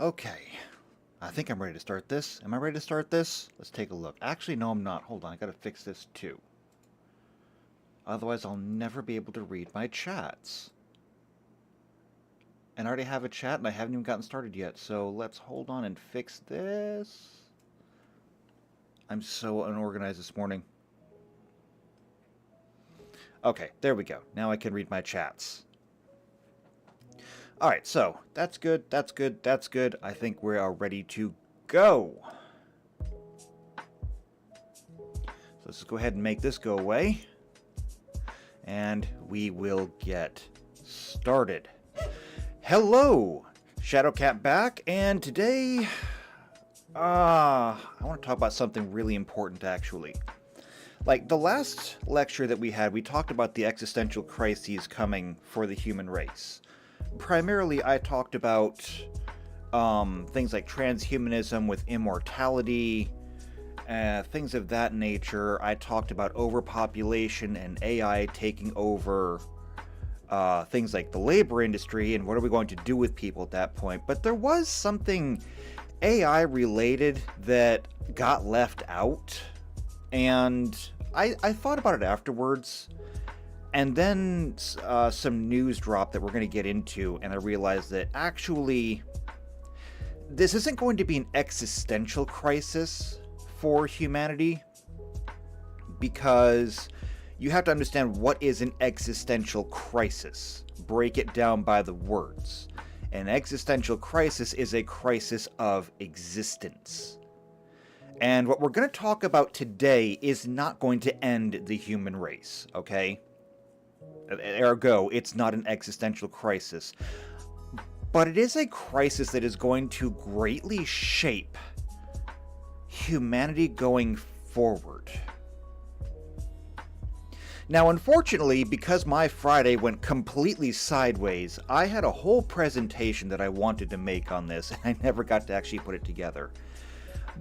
Okay. I think I'm ready to start this. Am I ready to start this? Let's take a look. Actually, no, I'm not. Hold on, I gotta fix this too. Otherwise, I'll never be able to read my chats. And I already have a chat, and I haven't even gotten started yet, so let's hold on and fix this. I'm so unorganized this morning. Okay, there we go. Now I can read my chats. Alright, so that's good, that's good, that's good. I think we are ready to go. So let's just go ahead and make this go away. And we will get started. Hello! Shadowcat back, and today I want to talk about something really important actually. Like the last lecture that we had, we talked about the existential crises coming for the human race. Primarily, I talked about things like transhumanism with immortality, things of that nature. I talked about overpopulation and AI taking over things like the labor industry and what are we going to do with people at that point. But there was something AI related that got left out, and I thought about it afterwards. And then some news dropped that we're going to get into, and I realized that actually this isn't going to be an existential crisis for humanity, because you have to understand what is an existential crisis. Break it down by the words. An existential crisis is a crisis of existence. And what we're going to talk about today is not going to end the human race, okay? Ergo, it's not an existential crisis. But it is a crisis that is going to greatly shape humanity going forward. Now, unfortunately, because my Friday went completely sideways, I had a whole presentation that I wanted to make on this, and I never got to actually put it together.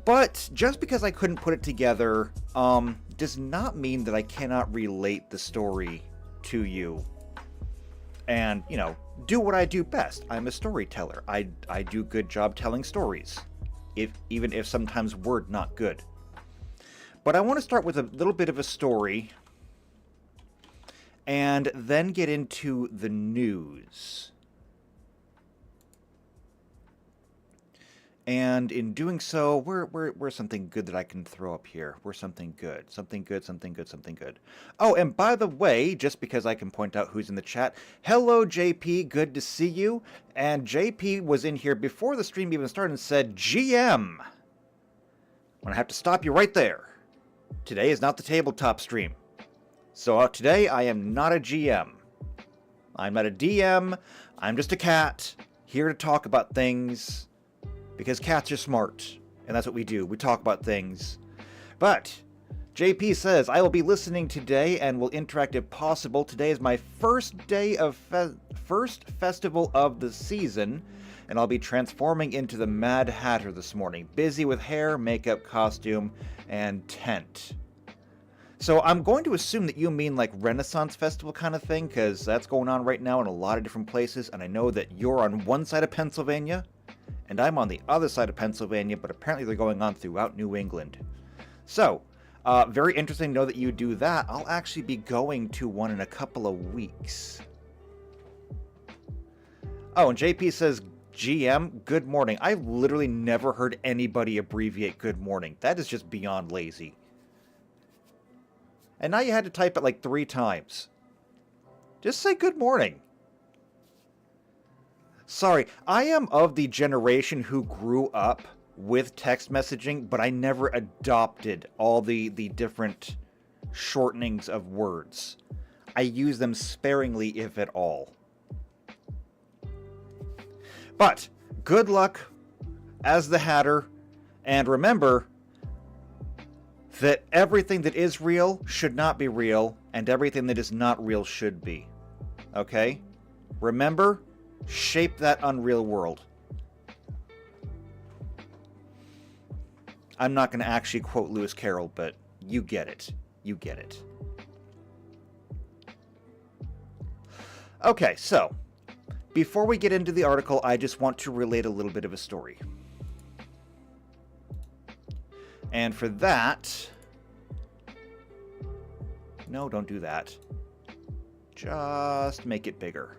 But just because I couldn't put it together does not mean that I cannot relate the story to you and, you know, do what I do best. I'm a storyteller. I do a good job telling stories, even if sometimes word not good. But I want to start with a little bit of a story and then get into the news. And in doing so, where's something good that I can throw up here? Where's something good? Something good, something good, something good. Oh, and by the way, just because I can point out who's in the chat, hello JP, good to see you. And JP was in here before the stream even started and said, GM. I'm gonna have to stop you right there. Today is not the tabletop stream. So today I am not a GM. I'm not a DM. I'm just a cat, here to talk about things. Because cats are smart, and that's what we do. We talk about things. But JP says, I will be listening today and will interact if possible. Today is my first day of first festival of the season, and I'll be transforming into the Mad Hatter this morning. Busy with hair, makeup, costume, and tent. So I'm going to assume that you mean like Renaissance Festival kind of thing, because that's going on right now in a lot of different places, and I know that you're on one side of Pennsylvania, and I'm on the other side of Pennsylvania, but apparently they're going on throughout New England. So, very interesting to know that you do that. I'll actually be going to one in a couple of weeks. Oh, and JP says, GM, good morning. I've literally never heard anybody abbreviate good morning. That is just beyond lazy. And now you had to type it like 3 times. Just say good morning. Sorry, I am of the generation who grew up with text messaging, but I never adopted all the different shortenings of words. I use them sparingly, if at all. But, good luck as the Hatter, and remember that everything that is real should not be real, and everything that is not real should be. Okay? Remember? Shape that unreal world. I'm not going to actually quote Lewis Carroll, but you get it. You get it. Okay, so before we get into the article, I just want to relate a little bit of a story. And for that... No, don't do that. Just make it bigger.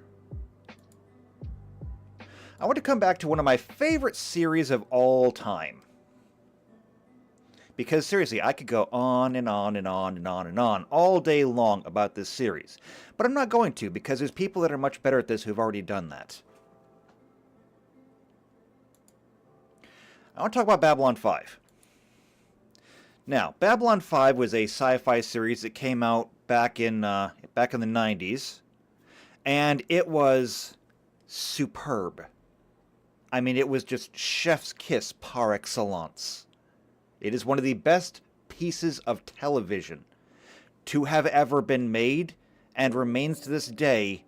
I want to come back to one of my favorite series of all time. Because seriously, I could go on and on and on and on and on all day long about this series. But I'm not going to, because there's people that are much better at this who've already done that. I want to talk about Babylon 5. Now, Babylon 5 was a sci-fi series that came out back in the 90s, and it was superb. I mean, it was just chef's kiss par excellence. It is one of the best pieces of television to have ever been made, and remains to this day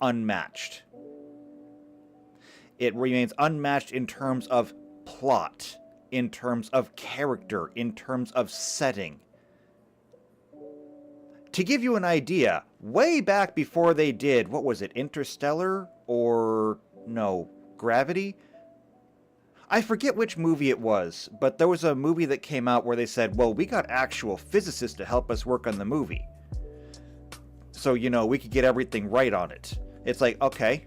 unmatched. It remains unmatched in terms of plot, in terms of character, in terms of setting. To give you an idea, way back before they did, what was it, Interstellar? Or, no, Gravity? I forget which movie it was, but there was a movie that came out where they said, well, we got actual physicists to help us work on the movie. So, you know, we could get everything right on it. It's like, okay.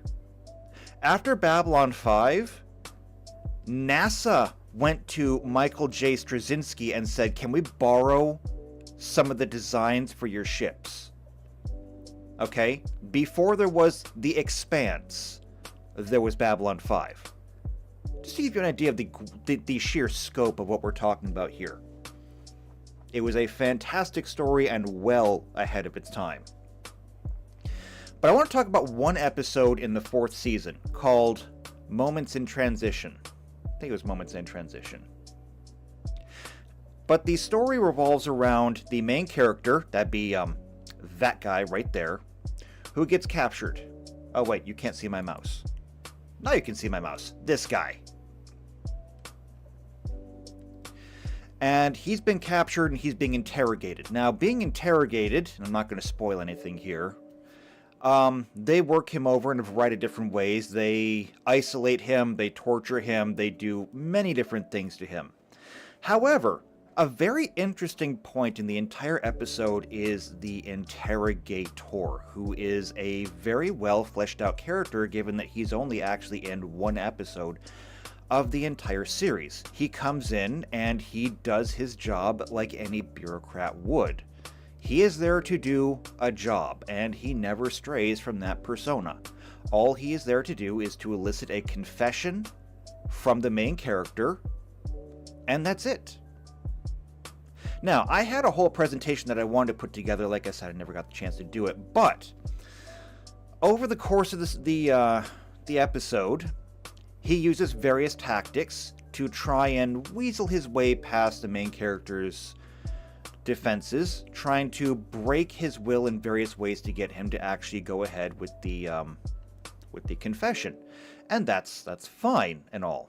After Babylon 5, NASA went to Michael J. Straczynski and said, can we borrow some of the designs for your ships? Okay? Before there was The Expanse, there was Babylon 5. Just to give you an idea of the sheer scope of what we're talking about here. It was a fantastic story and well ahead of its time. But I want to talk about one episode in the 4th season called Moments in Transition. I think it was Moments in Transition. But the story revolves around the main character, that'd be that guy right there, who gets captured. Oh wait, you can't see my mouse. Now you can see my mouse. This guy. And he's been captured and he's being interrogated. Now, being interrogated, and I'm not going to spoil anything here, they work him over in a variety of different ways. They isolate him, they torture him, they do many different things to him. However, a very interesting point in the entire episode is the interrogator, who is a very well fleshed out character, given that he's only actually in one episode of the entire series. He comes in and he does his job like any bureaucrat would. He is there to do a job, and he never strays from that persona. All he is there to do is to elicit a confession from the main character, and that's it. Now, I had a whole presentation that I wanted to put together. Like I said, I never got the chance to do it, but over the course of the episode, he uses various tactics to try and weasel his way past the main character's defenses, trying to break his will in various ways to get him to actually go ahead with the confession. And that's fine and all.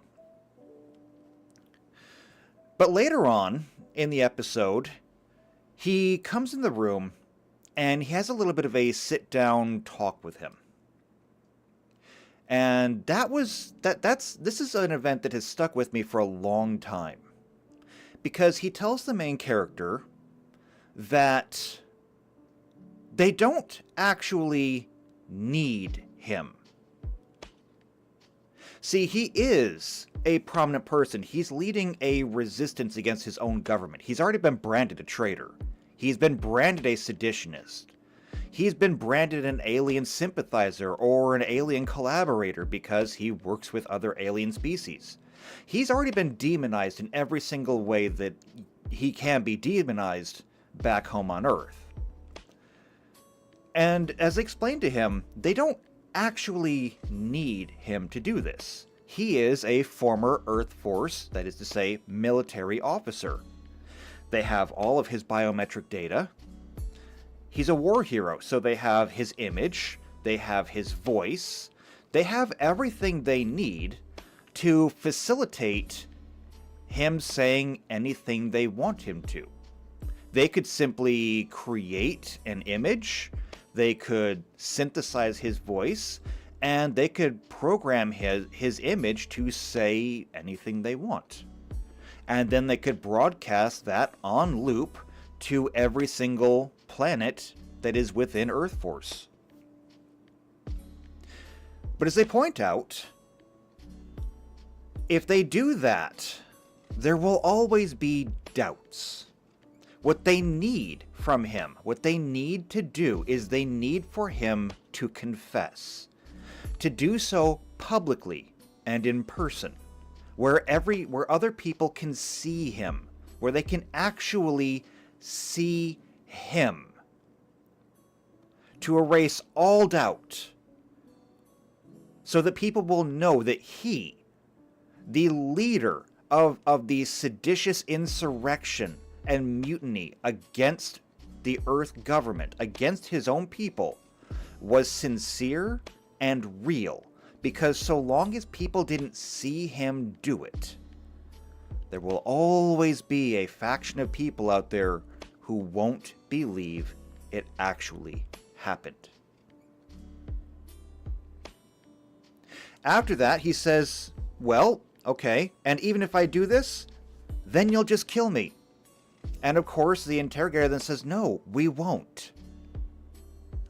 But later on in the episode, he comes in the room and he has a little bit of a sit-down talk with him. And this is an event that has stuck with me for a long time. Because he tells the main character that they don't actually need him. See, he is a prominent person. He's leading a resistance against his own government. He's already been branded a traitor. He's been branded a seditionist. He's been branded an alien sympathizer or an alien collaborator because he works with other alien species. He's already been demonized in every single way that he can be demonized back home on Earth. And as I explained to him, they don't actually need him to do this. He is a former Earth Force, that is to say, military officer. They have all of his biometric data. He's a war hero, so they have his image, they have his voice, they have everything they need to facilitate him saying anything they want him to. They could simply create an image, they could synthesize his voice, and they could program his image to say anything they want. And then they could broadcast that on loop to every single planet that is within Earth Force. But as they point out, if they do that, there will always be doubts. What they need from him, what they need to do, is they need for him to confess. To do so publicly and in person, where other people can see him, where they can actually see him. To erase all doubt, so that people will know that he, the leader of the seditious insurrection and mutiny against the Earth government, against his own people, was sincere and real. Because so long as people didn't see him do it, there will always be a faction of people out there who won't believe it actually happened. After that, he says, well, okay, and even if I do this, then you'll just kill me. And of course, the interrogator then says, no, we won't.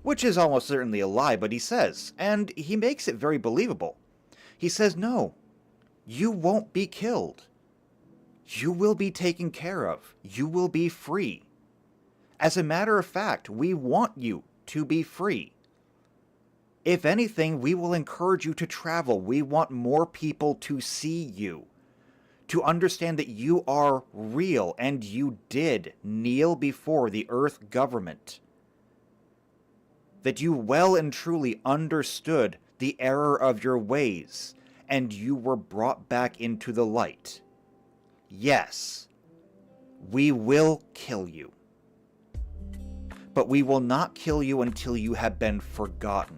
Which is almost certainly a lie, but he says, and he makes it very believable. He says, no, you won't be killed. You will be taken care of. You will be free. As a matter of fact, we want you to be free. If anything, we will encourage you to travel. We want more people to see you, to understand that you are real and you did kneel before the Earth government, that you well and truly understood the error of your ways and you were brought back into the light. Yes, we will kill you, but we will not kill you until you have been forgotten.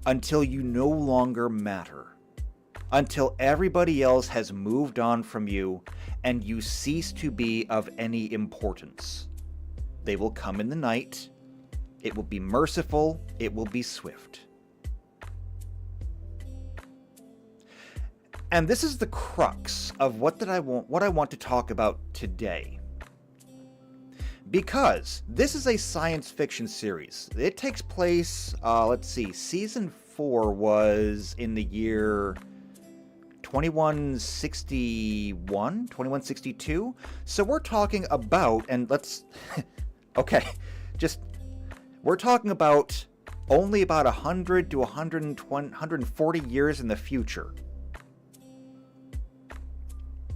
Until you no longer matter. Until everybody else has moved on from you and you cease to be of any importance. They will come in the night. It will be merciful. It will be swift. And this is the crux of what I want to talk about today. Because this is a science fiction series. It takes place, let's see, season 4 was in the year 2161, 2162. So we're talking about, and let's, okay, we're talking about only about 100 to 120, 140 years in the future.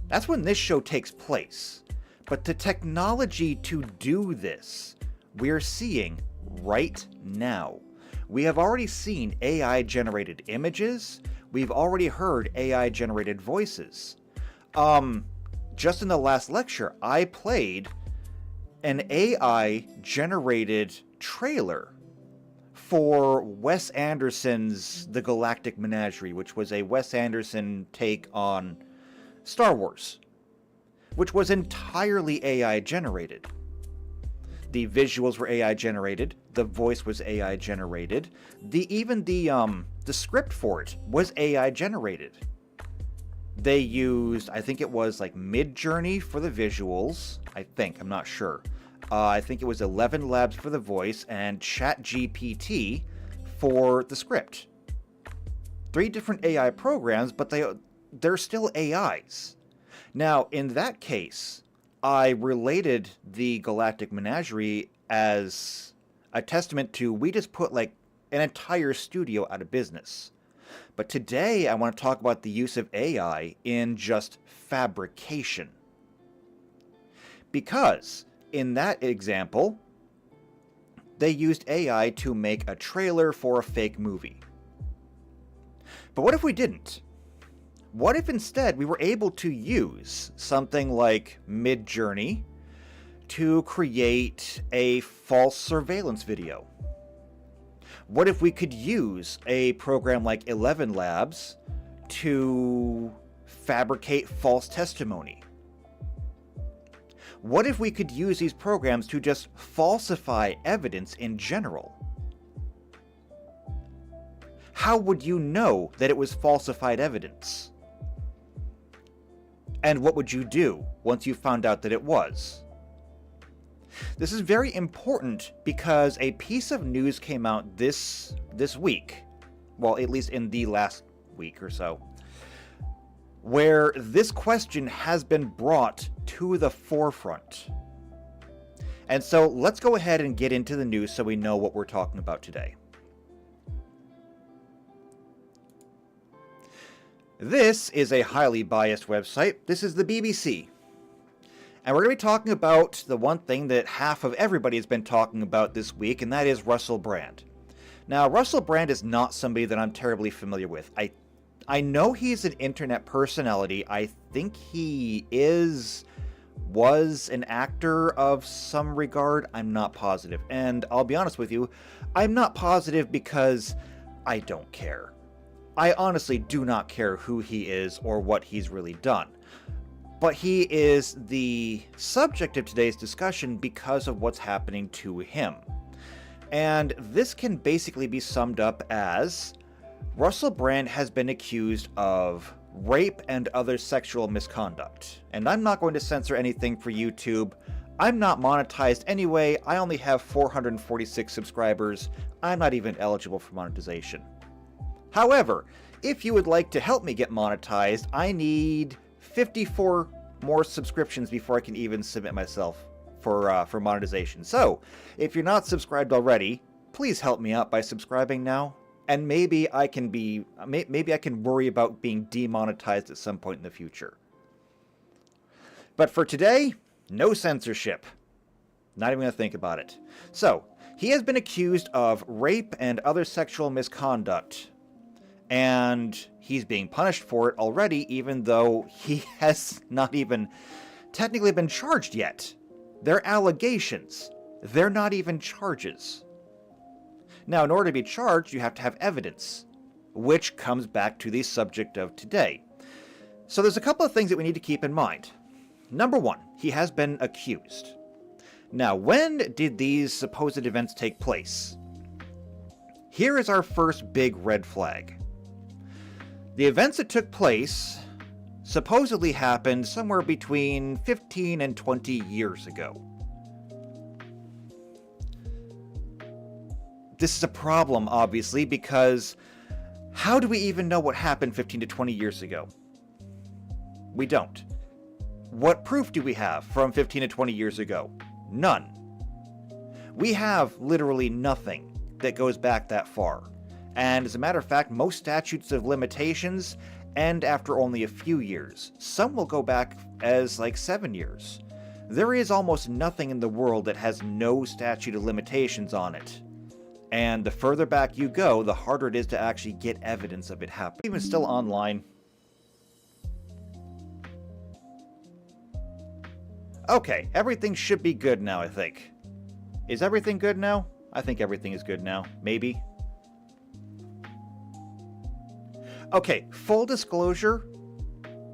That's when this show takes place. But the technology to do this, we're seeing right now. We have already seen AI-generated images. We've already heard AI-generated voices. Just in the last lecture, I played an AI-generated trailer for Wes Anderson's The Galactic Menagerie, which was a Wes Anderson take on Star Wars, which was entirely AI generated. The visuals were AI generated, the voice was AI generated, even the script for it was AI generated. They used, I think it was like Midjourney for the visuals, I'm not sure. I think it was 11 Labs for the voice and ChatGPT for the script. 3 different AI programs, but they're still AIs. Now, in that case, I related the Galactic Menagerie as a testament to we just put like an entire studio out of business. But today I want to talk about the use of AI in just fabrication. Because in that example, they used AI to make a trailer for a fake movie. But what if we didn't? What if instead we were able to use something like Midjourney to create a false surveillance video? What if we could use a program like 11 Labs to fabricate false testimony? What if we could use these programs to just falsify evidence in general? how would you know that it was falsified evidence? And what would you do once you found out that it was? This is very important because a piece of news came out this week, well, at least in the last week or so, where this question has been brought to the forefront. And so let's go ahead and get into the news so we know what we're talking about today. This is a highly biased website. This is the BBC. And we're going to be talking about the one thing that half of everybody has been talking about this week, and that is Russell Brand. Now, Russell Brand is not somebody that I'm terribly familiar with. I know he's an internet personality. I think he was an actor of some regard. I'm not positive. And I'll be honest with you, I'm not positive because I don't care. I honestly do not care who he is or what he's really done. But he is the subject of today's discussion because of what's happening to him. And this can basically be summed up as Russell Brand has been accused of rape and other sexual misconduct. And I'm not going to censor anything for YouTube. I'm not monetized anyway. I only have 446 subscribers. I'm not even eligible for monetization. However, if you would like to help me get monetized, I need 54 more subscriptions before I can even submit myself for monetization. So, if you're not subscribed already, please help me out by subscribing now. And maybe I can worry about being demonetized at some point in the future. But for today, no censorship. Not even going to think about it. So, he has been accused of rape and other sexual misconduct. And he's being punished for it already, even though he has not even technically been charged yet. They're allegations. They're not even charges. Now, in order to be charged, you have to have evidence, which comes back to the subject of today. So there's a couple of things that we need to keep in mind. Number one, he has been accused. Now, when did these supposed events take place? Here is our first big red flag. The events that took place supposedly happened somewhere between 15 and 20 years ago. This is a problem, obviously, because how do we even know what happened 15 to 20 years ago? We don't. What proof do we have from 15 to 20 years ago? None. We have literally nothing that goes back that far. And as a matter of fact, most statutes of limitations end after only a few years. Some will go back as like 7 years. There is almost nothing in the world that has no statute of limitations on it. And the further back you go, the harder it is to actually get evidence of it happening. Even still online. Okay, everything should be good now, I think. Is everything good now? I think everything is good now. Maybe. Okay, full disclosure,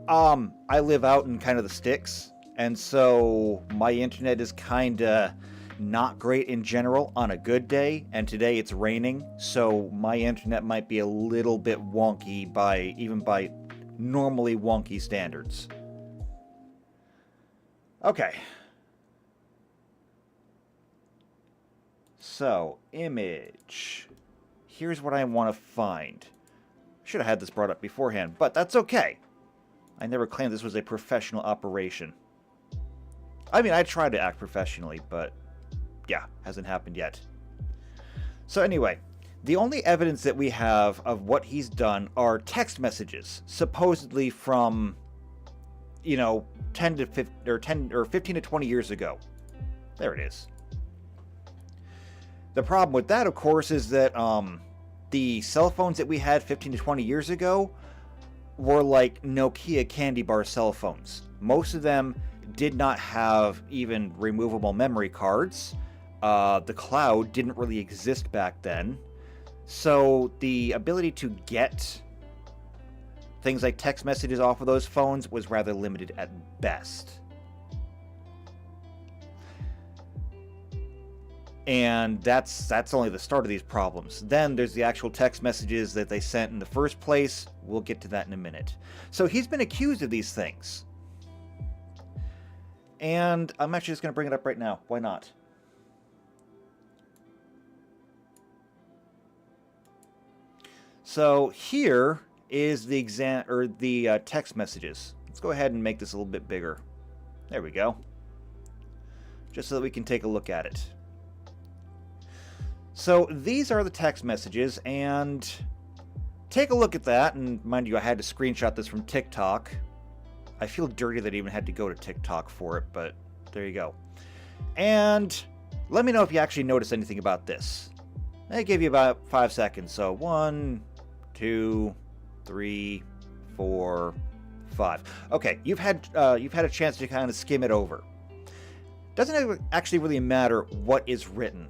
I live out in kind of the sticks, and so my internet is kinda not great in general on a good day, and today it's raining, so my internet might be a little bit wonky even by normally wonky standards. Okay. So, image. Here's what I want to find. Should have had this brought up beforehand, but that's okay. I never claimed this was a professional operation. I mean, I try to act professionally, but yeah, hasn't happened yet. So anyway, the only evidence that we have of what he's done are text messages, supposedly from, 10 to 15 or 15 to 20 years ago. There it is. The problem with that, of course, is that the cell phones that we had 15 to 20 years ago were like Nokia candy bar cell phones. Most of them did not have even removable memory cards. The cloud didn't really exist back then. So the ability to get things like text messages off of those phones was rather limited at best. And that's only the start of these problems. Then there's the actual text messages that they sent in the first place. We'll get to that in a minute. So he's been accused of these things. And I'm actually just going to bring it up right now. Why not? So here is the text messages. Let's go ahead and make this a little bit bigger. There we go. Just so that we can take a look at it. So these are the text messages, and take a look at that. And mind you, I had to screenshot this from TikTok. I feel dirty that I even had to go to TikTok for it, but there you go. And let me know if you actually notice anything about this. I gave you about 5 seconds. So 1, 2, 3, 4, 5. Okay, you've had a chance to kind of skim it over. Doesn't actually really matter what is written.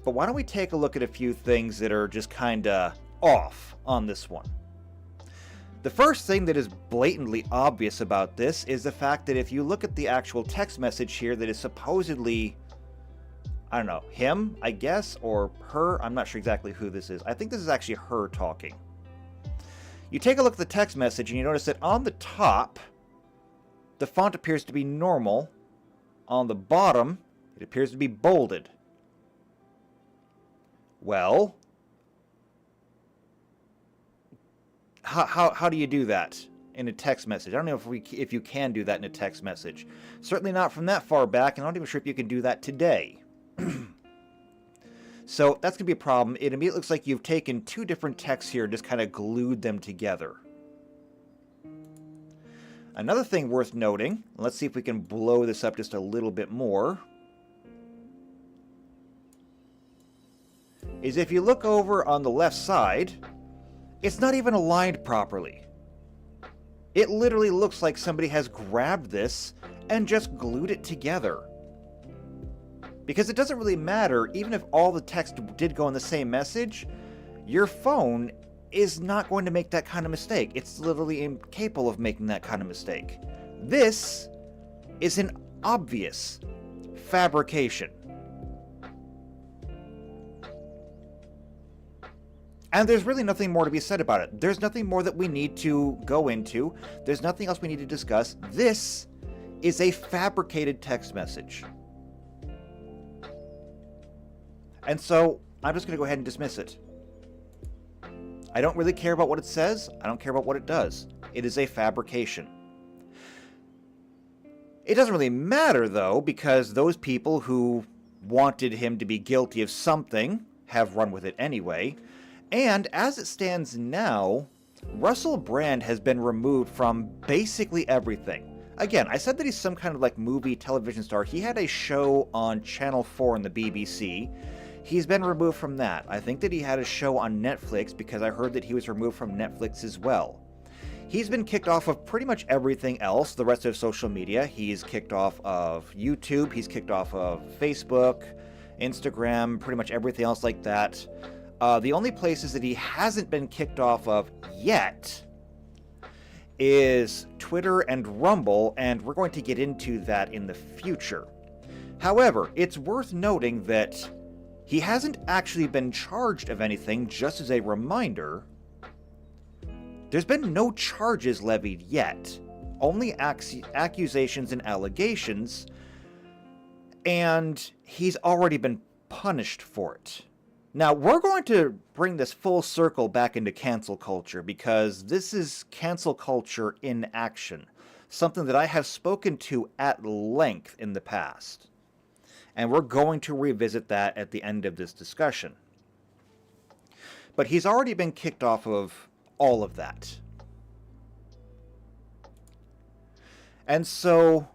But why don't we take a look at a few things that are just kind of off on this one. The first thing that is blatantly obvious about this is the fact that if you look at the actual text message here that is supposedly, I don't know, him, I guess, or her, I'm not sure exactly who this is. I think this is actually her talking. You take a look at the text message and you notice that on the top, the font appears to be normal. On the bottom, it appears to be bolded. Well, how do you do that in a text message? I don't know if you can do that in a text message. Certainly not from that far back, and I'm not even sure if you can do that today. So that's going to be a problem. It immediately looks like you've taken two different texts here and just kind of glued them together. Another thing worth noting, let's see if we can blow this up just a little bit more, is if you look over on the left side, it's not even aligned properly. It literally looks like somebody has grabbed this and just glued it together. Because it doesn't really matter, even if all the text did go in the same message, your phone is not going to make that kind of mistake. It's literally incapable of making that kind of mistake. This is an obvious fabrication. And there's really nothing more to be said about it. There's nothing more that we need to go into. There's nothing else we need to discuss. This is a fabricated text message. And so I'm just going to go ahead and dismiss it. I don't really care about what it says. I don't care about what it does. It is a fabrication. It doesn't really matter, though, because those people who wanted him to be guilty of something have run with it anyway. And as it stands now, Russell Brand has been removed from basically everything. Again, I said that he's some kind of like movie television star. He had a show on Channel 4 in the BBC. He's been removed from that. I think that he had a show on Netflix because I heard that he was removed from Netflix as well. He's been kicked off of pretty much everything else, the rest of social media. He's kicked off of YouTube. He's kicked off of Facebook, Instagram, pretty much everything else like that. The only places that he hasn't been kicked off of yet is Twitter and Rumble, and we're going to get into that in the future. However, it's worth noting that he hasn't actually been charged of anything. Just as a reminder, there's been no charges levied yet, only accusations and allegations, and he's already been punished for it. Now, we're going to bring this full circle back into cancel culture because this is cancel culture in action, something that I have spoken to at length in the past. And we're going to revisit that at the end of this discussion. But he's already been kicked off of all of that. And so,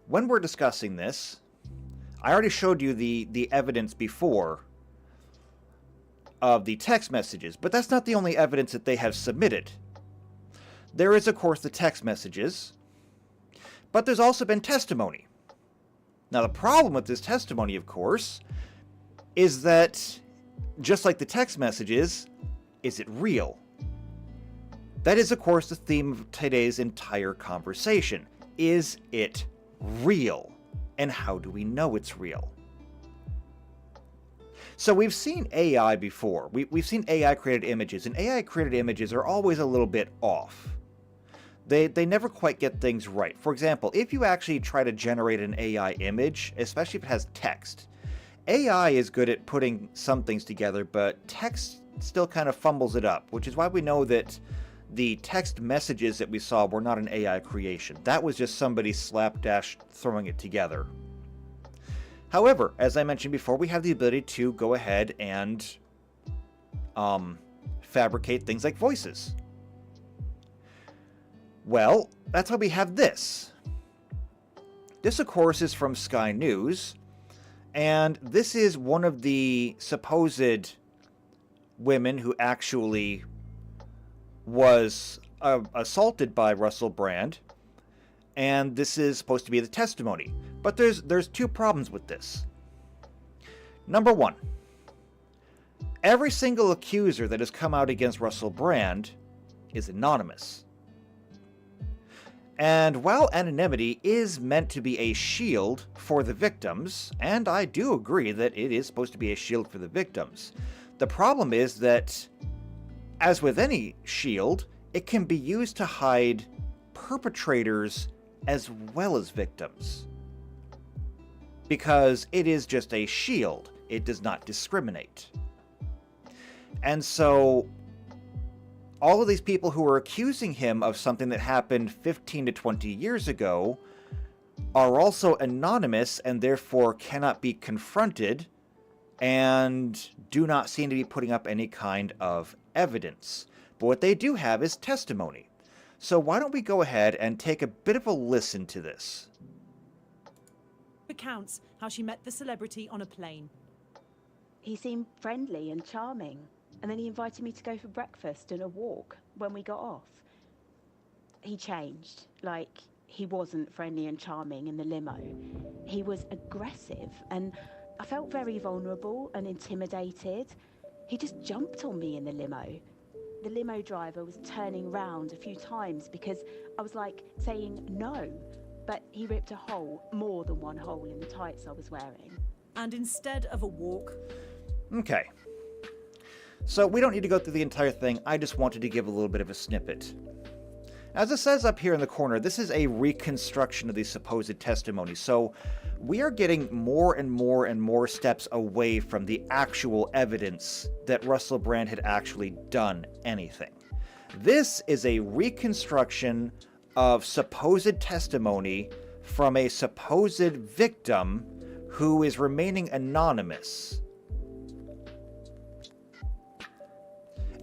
when we're discussing this, I already showed you the evidence before of the text messages, but that's not the only evidence that they have submitted. There is, of course, the text messages, but there's also been testimony. Now, the problem with this testimony, of course, is that, just like the text messages, is it real? That is, of course, the theme of today's entire conversation. Is it real? And how do we know it's real? So we've seen AI before. We've seen AI created images, and AI created images are always a little bit off. They never quite get things right. For example, if you actually try to generate an AI image, especially if it has text, AI is good at putting some things together, but text still kind of fumbles it up, which is why we know that the text messages that we saw were not an AI creation. That was just somebody slapdash throwing it together. However, as I mentioned before, we have the ability to go ahead and fabricate things like voices. Well, that's why we have this. This, of course, is from Sky News, and this is one of the supposed women who actually was assaulted by Russell Brand, and this is supposed to be the testimony. But there's two problems with this. Number one, every single accuser that has come out against Russell Brand is anonymous. And while anonymity is meant to be a shield for the victims, and I do agree that it is supposed to be a shield for the victims, the problem is that, as with any shield, it can be used to hide perpetrators as well as victims. Because it is just a shield, it does not discriminate. And so all of these people who are accusing him of something that happened 15 to 20 years ago are also anonymous and therefore cannot be confronted and do not seem to be putting up any kind of evidence. But what they do have is testimony. So why don't we go ahead and take a bit of a listen to this. Recounts how she met the celebrity on a plane. He seemed friendly and charming. And then he invited me to go for breakfast and a walk when we got off. He changed. Like, he wasn't friendly and charming in the limo. He was aggressive, and I felt very vulnerable and intimidated. He just jumped on me in the limo. The limo driver was turning round a few times because I was like saying no, but he ripped a hole, more than one hole, in the tights I was wearing. And instead of a walk... Okay. So we don't need to go through the entire thing, I just wanted to give a little bit of a snippet. As it says up here in the corner, this is a reconstruction of the supposed testimony, so we are getting more and more and more steps away from the actual evidence that Russell Brand had actually done anything. This is a reconstruction of supposed testimony from a supposed victim who is remaining anonymous.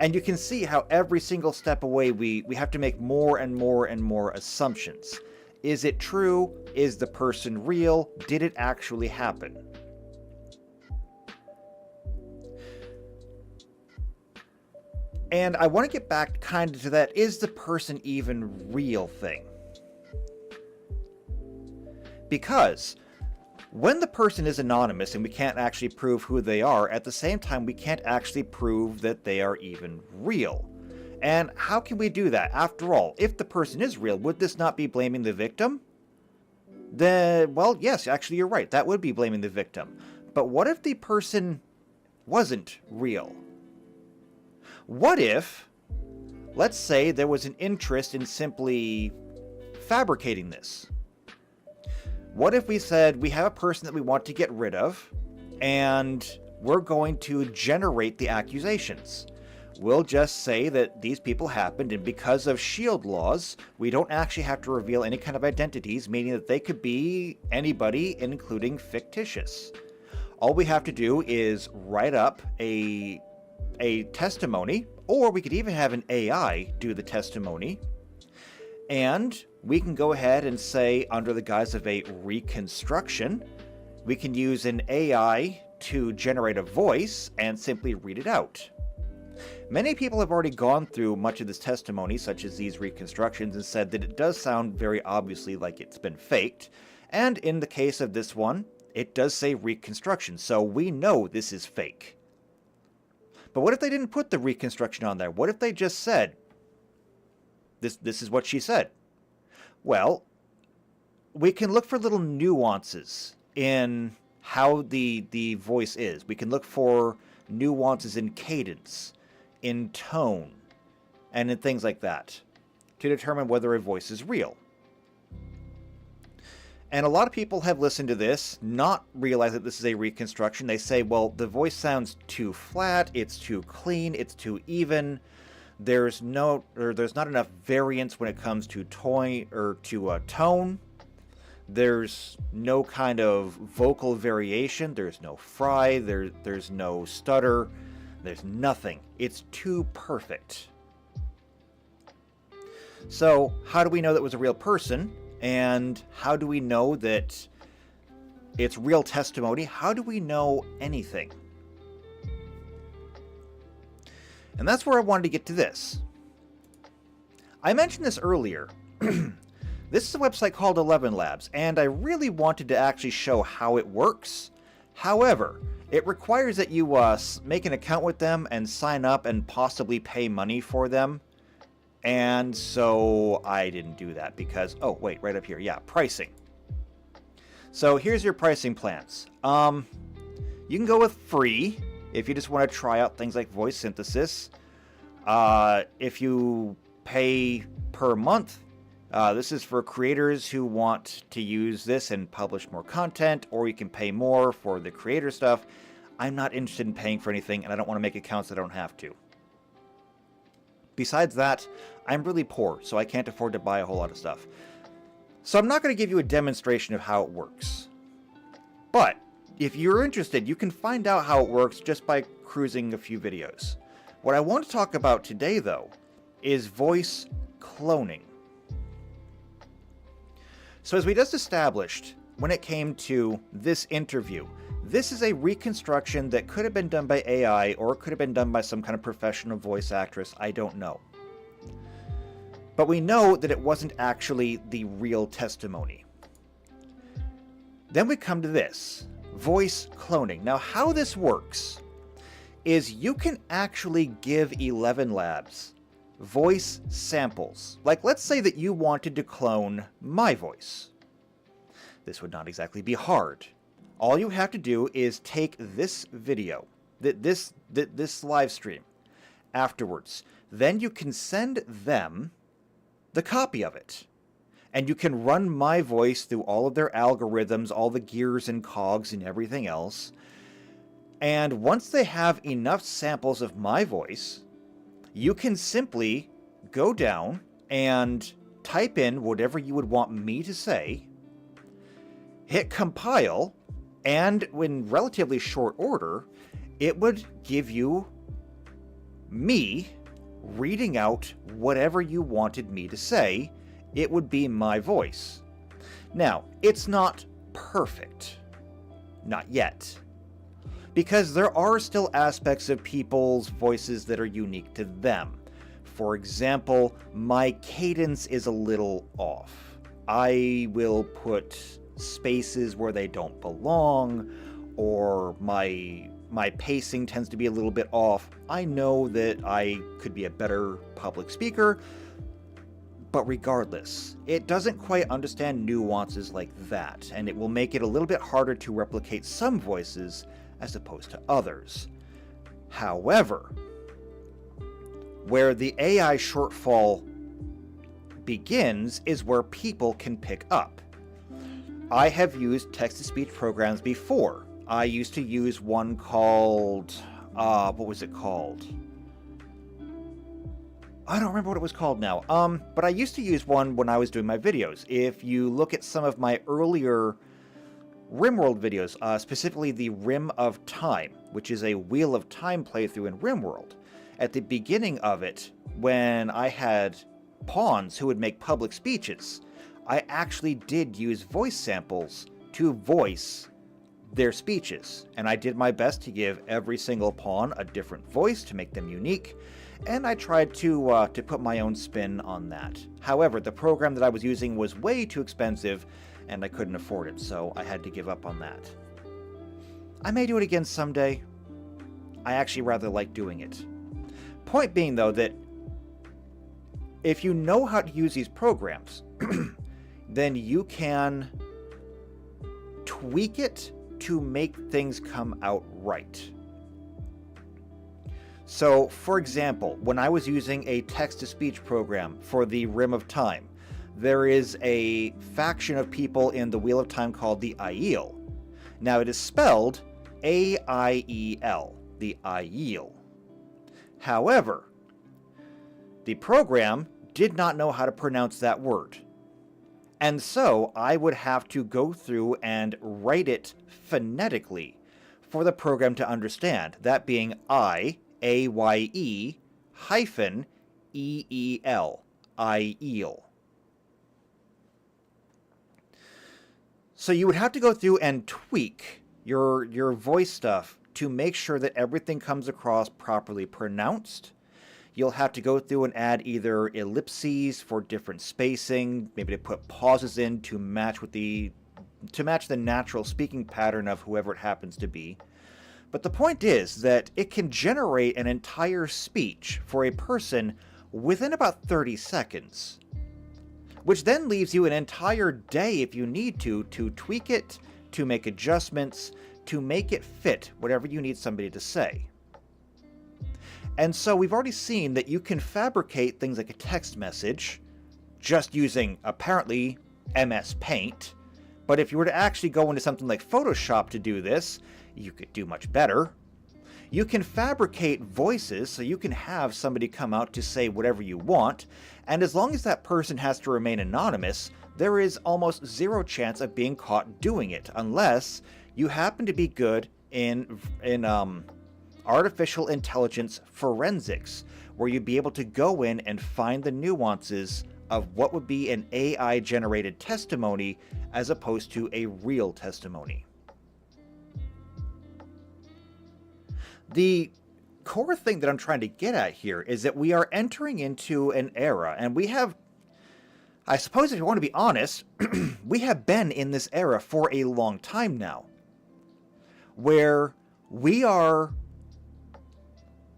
And you can see how every single step away we have to make more and more and more assumptions. Is it true? Is the person real? Did it actually happen? And I want to get back kind of to that, is the person even real thing? Because when the person is anonymous and we can't actually prove who they are, at the same time we can't actually prove that they are even real. And how can we do that? After all, if the person is real, would this not be blaming the victim? Then, well, yes, actually you're right, that would be blaming the victim. But what if the person wasn't real? What if, let's say, there was an interest in simply fabricating this? What if we said we have a person that we want to get rid of, and we're going to generate the accusations? We'll just say that these people happened, and because of shield laws, we don't actually have to reveal any kind of identities, meaning that they could be anybody, including fictitious. All we have to do is write up a testimony, or we could even have an AI do the testimony, and we can go ahead and say, under the guise of a reconstruction, we can use an AI to generate a voice and simply read it out. Many people have already gone through much of this testimony, such as these reconstructions, and said that it does sound very obviously like it's been faked, and in the case of this one, it does say reconstruction, so we know this is fake. But what if they didn't put the reconstruction on there? What if they just said, this is what she said? Well, we can look for little nuances in how the voice is. We can look for nuances in cadence, in tone, and in things like that to determine whether a voice is real. And a lot of people have listened to this, not realize that this is a reconstruction. They say, well, the voice sounds too flat, it's too clean, it's too even. There's not enough variance when it comes to tone. There's no kind of vocal variation. There's no fry. There's no stutter. There's nothing. It's too perfect. So how do we know that it was a real person? And how do we know that it's real testimony? How do we know anything? And that's where I wanted to get to this. I mentioned this earlier. This is a website called 11 Labs, and I really wanted to actually show how it works. However, it requires that you make an account with them and sign up and possibly pay money for them. And so I didn't do that because, oh wait, right up here, yeah, pricing. So here's your pricing plans. You can go with free if you just want to try out things like voice synthesis. If you pay per month, this is for creators who want to use this and publish more content, or you can pay more for the creator stuff. I'm not interested in paying for anything, and I don't want to make accounts that I don't have to. Besides that, I'm really poor, so I can't afford to buy a whole lot of stuff. So I'm not going to give you a demonstration of how it works. But if you're interested, you can find out how it works just by cruising a few videos. What I want to talk about today, though, is voice cloning. So as we just established, when it came to this interview, this is a reconstruction that could have been done by AI or could have been done by some kind of professional voice actress. I don't know. But we know that it wasn't actually the real testimony. Then we come to this, voice cloning. Now, how this works is you can actually give 11 Labs voice samples. Like, let's say that you wanted to clone my voice. This would not exactly be hard. All you have to do is take this video, this live stream, afterwards. Then you can send them the copy of it. And you can run my voice through all of their algorithms, all the gears and cogs and everything else. And once they have enough samples of my voice, you can simply go down and type in whatever you would want me to say, hit compile, and in relatively short order, it would give you me reading out whatever you wanted me to say. It would be my voice. Now, it's not perfect. Not yet. Because there are still aspects of people's voices that are unique to them. For example, my cadence is a little off. I will put spaces where they don't belong, or my pacing tends to be a little bit off. I know that I could be a better public speaker, but regardless, it doesn't quite understand nuances like that, and it will make it a little bit harder to replicate some voices as opposed to others. However, where the AI shortfall begins is where people can pick up. I have used text-to-speech programs before. I used to use one called, what was it called? I don't remember what it was called now. But I used to use one when I was doing my videos. If you look at some of my earlier RimWorld videos, specifically the Rim of Time, which is a Wheel of Time playthrough in RimWorld, at the beginning of it, when I had pawns who would make public speeches, I actually did use voice samples to voice their speeches, and I did my best to give every single pawn a different voice to make them unique, and I tried to put my own spin on that. However, the program that I was using was way too expensive, and I couldn't afford it, so I had to give up on that. I may do it again someday. I actually rather like doing it. Point being, though, that if you know how to use these programs, then you can tweak it to make things come out right. So, for example, when I was using a text-to-speech program for the Rim of Time, there is a faction of people in the Wheel of Time called the Aiel. Now, it is spelled A-I-E-L, the Aiel. However, the program did not know how to pronounce that word. And so I would have to go through and write it phonetically for the program to understand, that being I-A-Y-E hyphen E-E-L, Aiel. So you would have to go through and tweak your voice stuff to make sure that everything comes across properly pronounced. You'll have to go through and add either ellipses for different spacing, maybe to put pauses in to match the natural speaking pattern of whoever it happens to be. But the point is that it can generate an entire speech for a person within about 30 seconds. Which then leaves you an entire day, if you need to tweak it, to make adjustments, to make it fit whatever you need somebody to say. And so we've already seen that you can fabricate things like a text message just using, apparently, MS Paint. But if you were to actually go into something like Photoshop to do this, you could do much better. You can fabricate voices, so you can have somebody come out to say whatever you want, and as long as that person has to remain anonymous, there is almost zero chance of being caught doing it, unless you happen to be good in artificial intelligence forensics, where you'd be able to go in and find the nuances of what would be an AI-generated testimony as opposed to a real testimony. The core thing that I'm trying to get at here is that we are entering into an era, and we have, I suppose if you want to be honest, we have been in this era for a long time now, where we are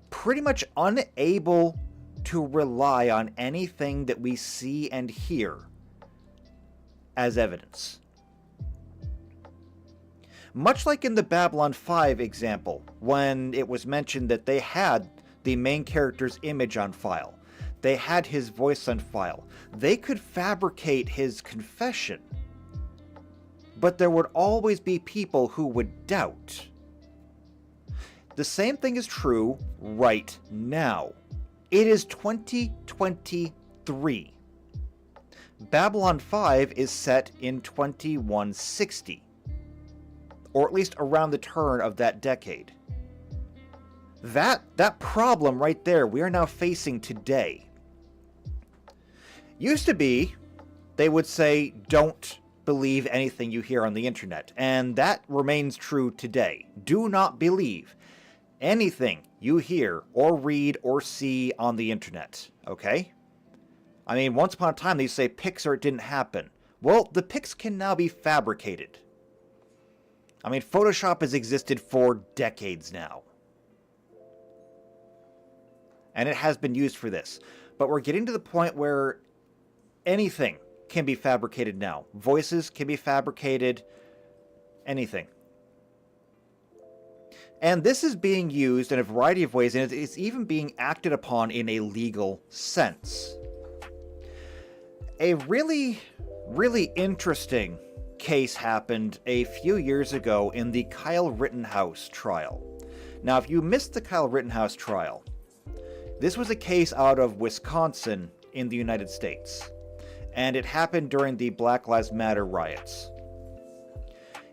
pretty much unable to rely on anything that we see and hear as evidence. Much like in the Babylon 5 example, when it was mentioned that they had the main character's image on file, they had his voice on file, they could fabricate his confession, but there would always be people who would doubt. The same thing is true right now. It is 2023. Babylon 5 is set in 2160. Or at least around the turn of that decade. That problem right there, we are now facing today. Used to be, they would say, don't believe anything you hear on the internet. And that remains true today. Do not believe anything you hear or read or see on the internet. Okay? I mean, once upon a time they used to say pics or it didn't happen. Well, the pics can now be fabricated. I mean, Photoshop has existed for decades now. And it has been used for this. But we're getting to the point where anything can be fabricated now. Voices can be fabricated. Anything. And this is being used in a variety of ways, and it's even being acted upon in a legal sense. A really, really interesting case happened a few years ago in the Kyle Rittenhouse trial. Now, if you missed the Kyle Rittenhouse trial, this was a case out of Wisconsin in the United States, and it happened during the Black Lives Matter riots.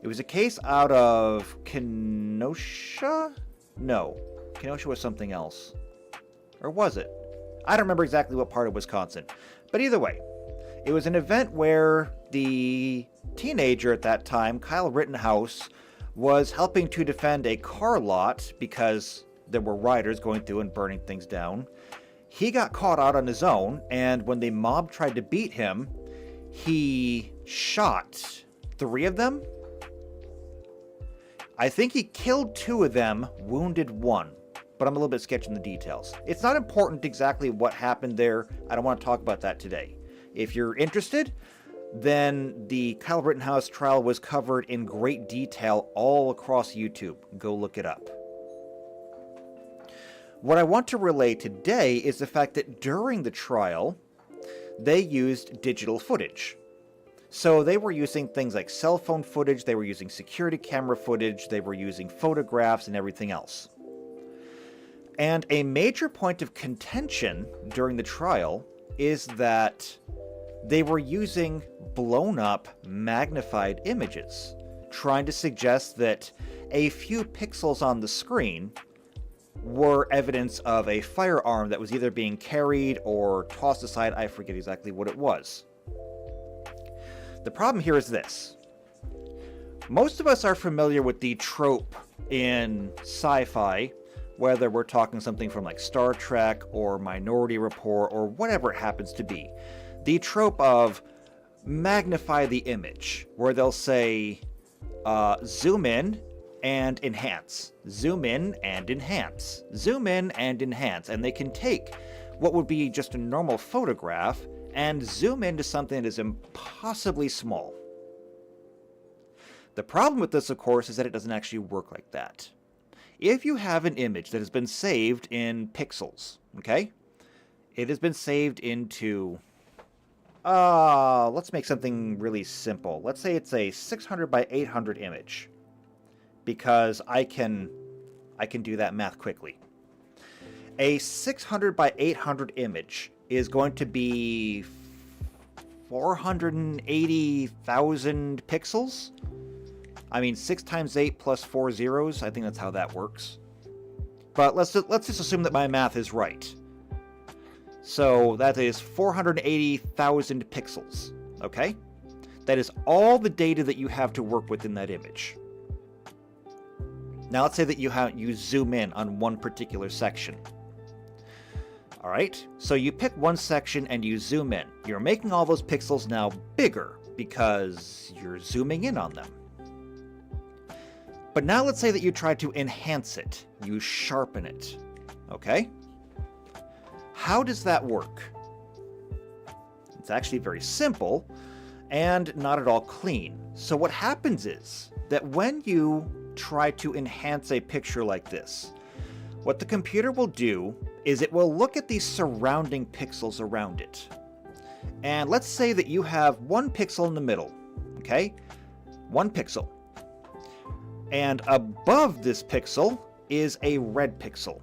It was a case out of Kenosha? No, Kenosha was something else. Or was it? I don't remember exactly what part of Wisconsin. But either way, it was an event where the teenager at that time, Kyle Rittenhouse, was helping to defend a car lot because there were rioters going through and burning things down. He got caught out on his own, and when the mob tried to beat him, he shot 3 of them. I think he killed 2 of them, wounded 1, but I'm a little bit sketchy in the details. It's not important exactly what happened there. I don't want to talk about that today. If you're interested, then the Kyle Rittenhouse trial was covered in great detail all across YouTube. Go look it up. What I want to relay today is the fact that during the trial, they used digital footage. So they were using things like cell phone footage, they were using security camera footage, they were using photographs and everything else. And a major point of contention during the trial is that they were using blown up, magnified images, trying to suggest that a few pixels on the screen were evidence of a firearm that was either being carried or tossed aside. I forget exactly what it was. The problem here is this. Most of us are familiar with the trope in sci-fi, whether we're talking something from like Star Trek or Minority Report or whatever it happens to be. The trope of magnify the image, where they'll say, zoom in and enhance, zoom in and enhance, zoom in and enhance. And they can take what would be just a normal photograph and zoom into something that is impossibly small. The problem with this, of course, is that it doesn't actually work like that. If you have an image that has been saved in pixels, okay? It has been saved into... let's make something really simple. Let's say it's a 600 by 800 image, because I can do that math quickly. A 600 by 800 image is going to be 480,000 pixels. I mean, 6 times 8 plus 4 zeros. I think that's how that works. But let's just assume that my math is right. So that is 480,000 pixels, okay? That is all the data that you have to work with in that image. Now let's say that you zoom in on one particular section. All right, so you pick one section and you zoom in. You're making all those pixels now bigger because you're zooming in on them. But now let's say that you try to enhance it. You sharpen it, okay? How does that work? It's actually very simple and not at all clean. So what happens is that when you try to enhance a picture like this, what the computer will do is it will look at the surrounding pixels around it. And let's say that you have one pixel in the middle, okay? One pixel. And above this pixel is a red pixel.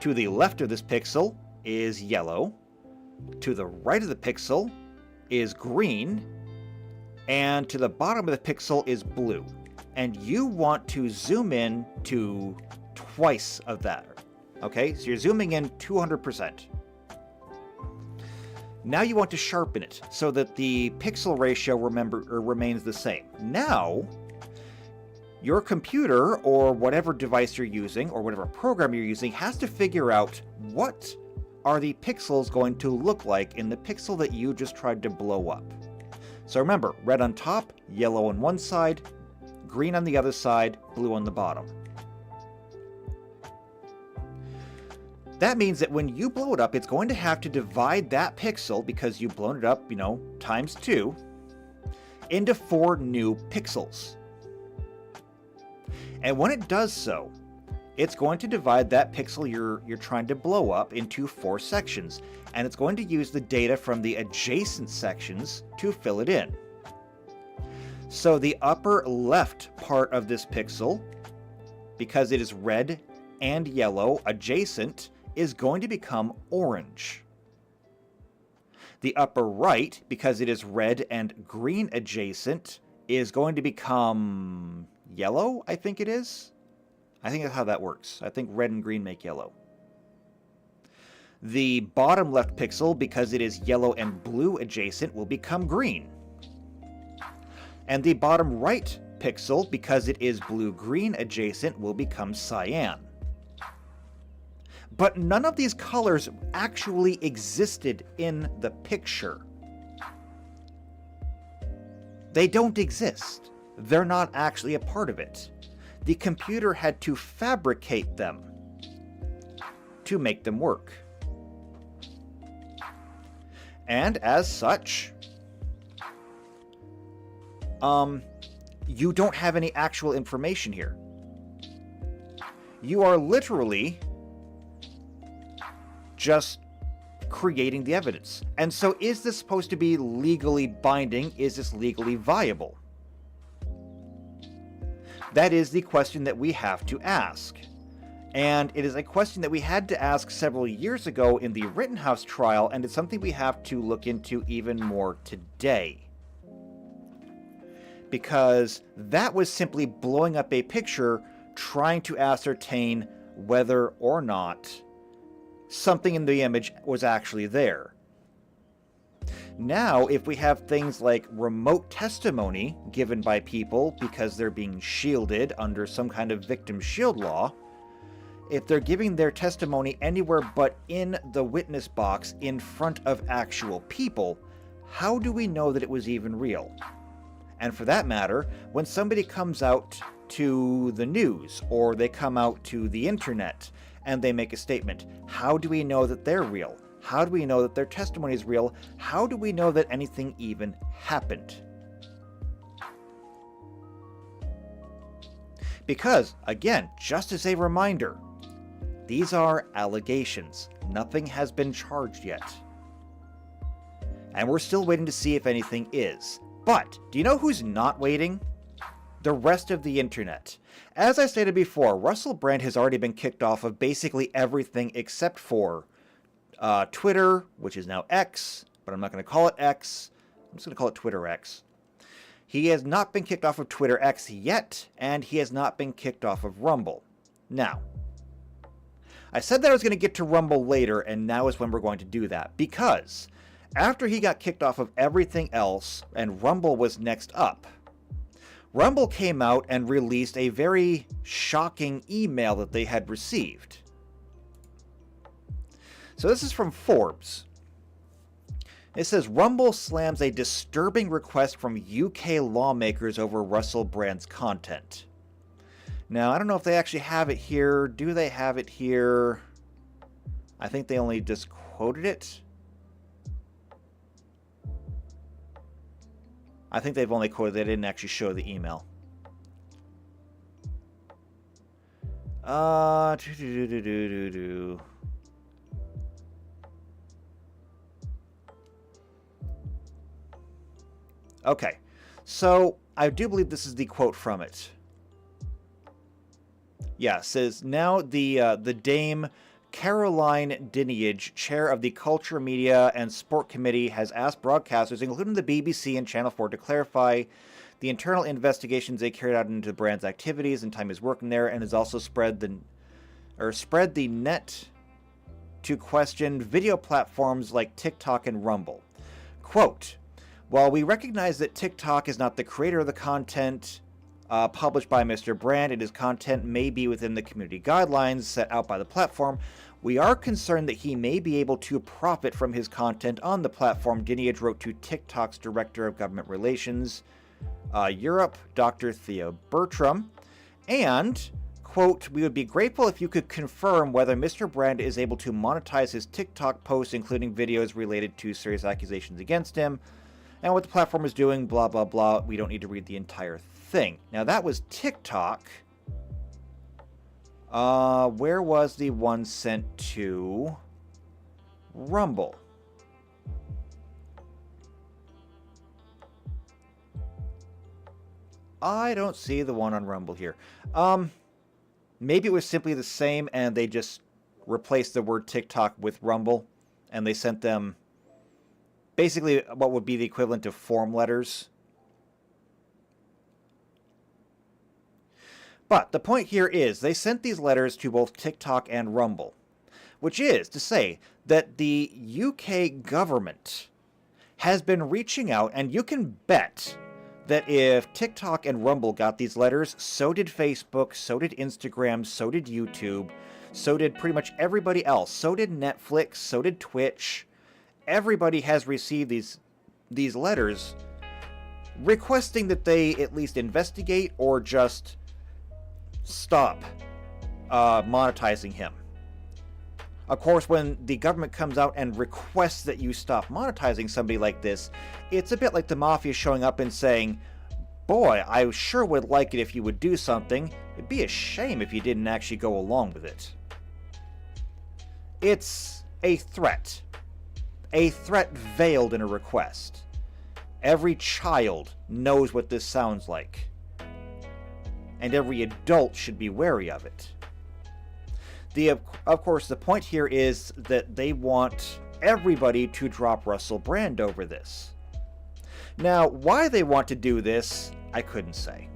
To the left of this pixel is yellow. To the right of the pixel is green. And to the bottom of the pixel is blue. And you want to zoom in to twice of that. Okay, so you're zooming in 200%. Now you want to sharpen it so that the pixel ratio remains the same. Now, your computer or whatever device you're using or whatever program you're using has to figure out what are the pixels going to look like in the pixel that you just tried to blow up. So remember, red on top, yellow on one side, green on the other side, blue on the bottom. That means that when you blow it up, it's going to have to divide that pixel, because you've blown it up, times 2, into 4 new pixels. And when it does so, it's going to divide that pixel you're trying to blow up into 4 sections, and it's going to use the data from the adjacent sections to fill it in. So the upper left part of this pixel, because it is red and yellow adjacent, is going to become orange. The upper right, because it is red and green adjacent, is going to become yellow, I think it is. I think that's how that works. I think red and green make yellow. The bottom left pixel, because it is yellow and blue adjacent, will become green. And the bottom right pixel, because it is blue-green adjacent, will become cyan. But none of these colors actually existed in the picture. They don't exist. They're not actually a part of it. The computer had to fabricate them to make them work. And as such, you don't have any actual information here. You are literally just creating the evidence. And so is this supposed to be legally binding? Is this legally viable? That is the question that we have to ask. And it is a question that we had to ask several years ago in the Rittenhouse trial, and it's something we have to look into even more today. Because that was simply blowing up a picture trying to ascertain whether or not something in the image was actually there. Now, if we have things like remote testimony given by people because they're being shielded under some kind of victim shield law, if they're giving their testimony anywhere but in the witness box in front of actual people, how do we know that it was even real? And for that matter, when somebody comes out to the news or they come out to the internet and they make a statement, how do we know that they're real? How do we know that their testimony is real? How do we know that anything even happened? Because, again, just as a reminder, these are allegations. Nothing has been charged yet. And we're still waiting to see if anything is. But, do you know who's not waiting? The rest of the internet. As I stated before, Russell Brand has already been kicked off of basically everything except for Twitter, which is now X, but I'm not going to call it X. I'm just going to call it Twitter X. He has not been kicked off of Twitter X yet, and he has not been kicked off of Rumble. Now, I said that I was going to get to Rumble later, and now is when we're going to do that, because after he got kicked off of everything else, and Rumble was next up, Rumble came out and released a very shocking email that they had received. So this is from Forbes. It says, Rumble slams a disturbing request from UK lawmakers over Russell Brand's content. Now, I don't know if they actually have it here. Do they have it here? I think they only just quoted it. I think they've only quoted it. They didn't actually show the email. Okay, so I do believe this is the quote from it. Yeah, it says, now the Dame Caroline Dinenage, chair of the Culture, Media and Sport Committee, has asked broadcasters, including the BBC and Channel 4, to clarify the internal investigations they carried out into the brand's activities and time he's working there, and has also spread the net to question video platforms like TikTok and Rumble. Quote, while we recognize that TikTok is not the creator of the content published by Mr. Brand, and his content may be within the community guidelines set out by the platform, we are concerned that he may be able to profit from his content on the platform, Dinenage wrote to TikTok's Director of Government Relations, Europe, Dr. Theo Bertram, and, quote, we would be grateful if you could confirm whether Mr. Brand is able to monetize his TikTok posts, including videos related to serious accusations against him, and what the platform is doing, blah, blah, blah. We don't need to read the entire thing. Now, that was TikTok. Where was the one sent to Rumble? I don't see the one on Rumble here. Maybe it was simply the same and they just replaced the word TikTok with Rumble, and they sent them basically what would be the equivalent of form letters. But the point here is they sent these letters to both TikTok and Rumble, which is to say that the UK government has been reaching out, and you can bet that if TikTok and Rumble got these letters, so did Facebook, so did Instagram, so did YouTube, so did pretty much everybody else, so did Netflix, so did Twitch. Everybody has received these letters requesting that they at least investigate or just stop monetizing him. Of course, when the government comes out and requests that you stop monetizing somebody like this, it's a bit like the mafia showing up and saying, boy, I sure would like it if you would do something. It'd be a shame if you didn't actually go along with it. It's a threat. A threat veiled in a request. Every child knows what this sounds like. And every adult should be wary of it. Of course, the point here is that they want everybody to drop Russell Brand over this. Now, why they want to do this, I couldn't say.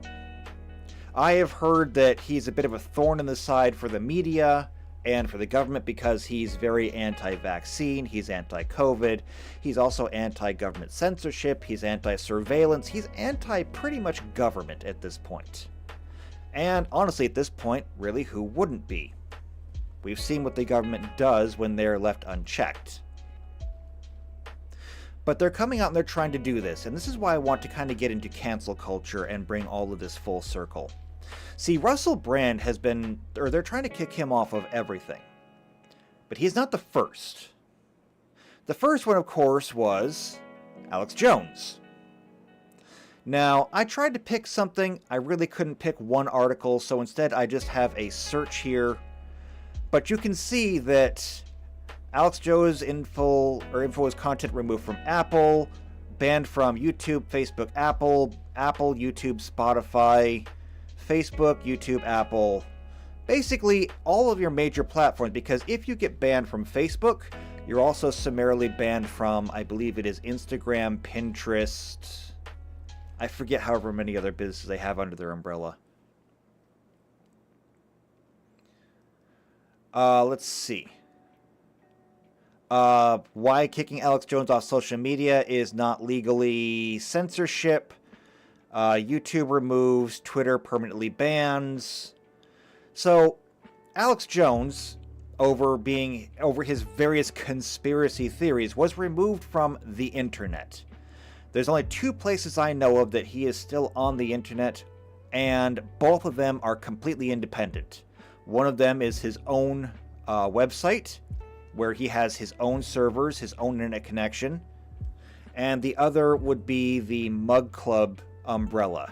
I have heard that he's a bit of a thorn in the side for the media and for the government because he's very anti-vaccine, he's anti-COVID, he's also anti-government censorship, he's anti-surveillance, he's anti-pretty much government at this point. And honestly, at this point, really, who wouldn't be? We've seen what the government does when they're left unchecked. But they're coming out and they're trying to do this, and this is why I want to kind of get into cancel culture and bring all of this full circle. See, Russell Brand has been, or they're trying to kick him off of everything. But he's not the first. The first one, of course, was Alex Jones. Now, I tried to pick something, I really couldn't pick one article, so instead I just have a search here. But you can see that Alex Jones' info is content removed from Apple, banned from YouTube, Facebook, Apple, YouTube, Spotify, Facebook, YouTube, Apple. Basically, all of your major platforms, because if you get banned from Facebook, you're also summarily banned from, I believe it is Instagram, Pinterest. I forget however many other businesses they have under their umbrella. Let's see. Why kicking Alex Jones off social media is not legally censorship. YouTube removes, Twitter permanently bans. So, Alex Jones, over his various conspiracy theories, was removed from the internet. There's only 2 places I know of that he is still on the internet, and both of them are completely independent. One of them is his own website, where he has his own servers, his own internet connection, and the other would be the Mug Club umbrella,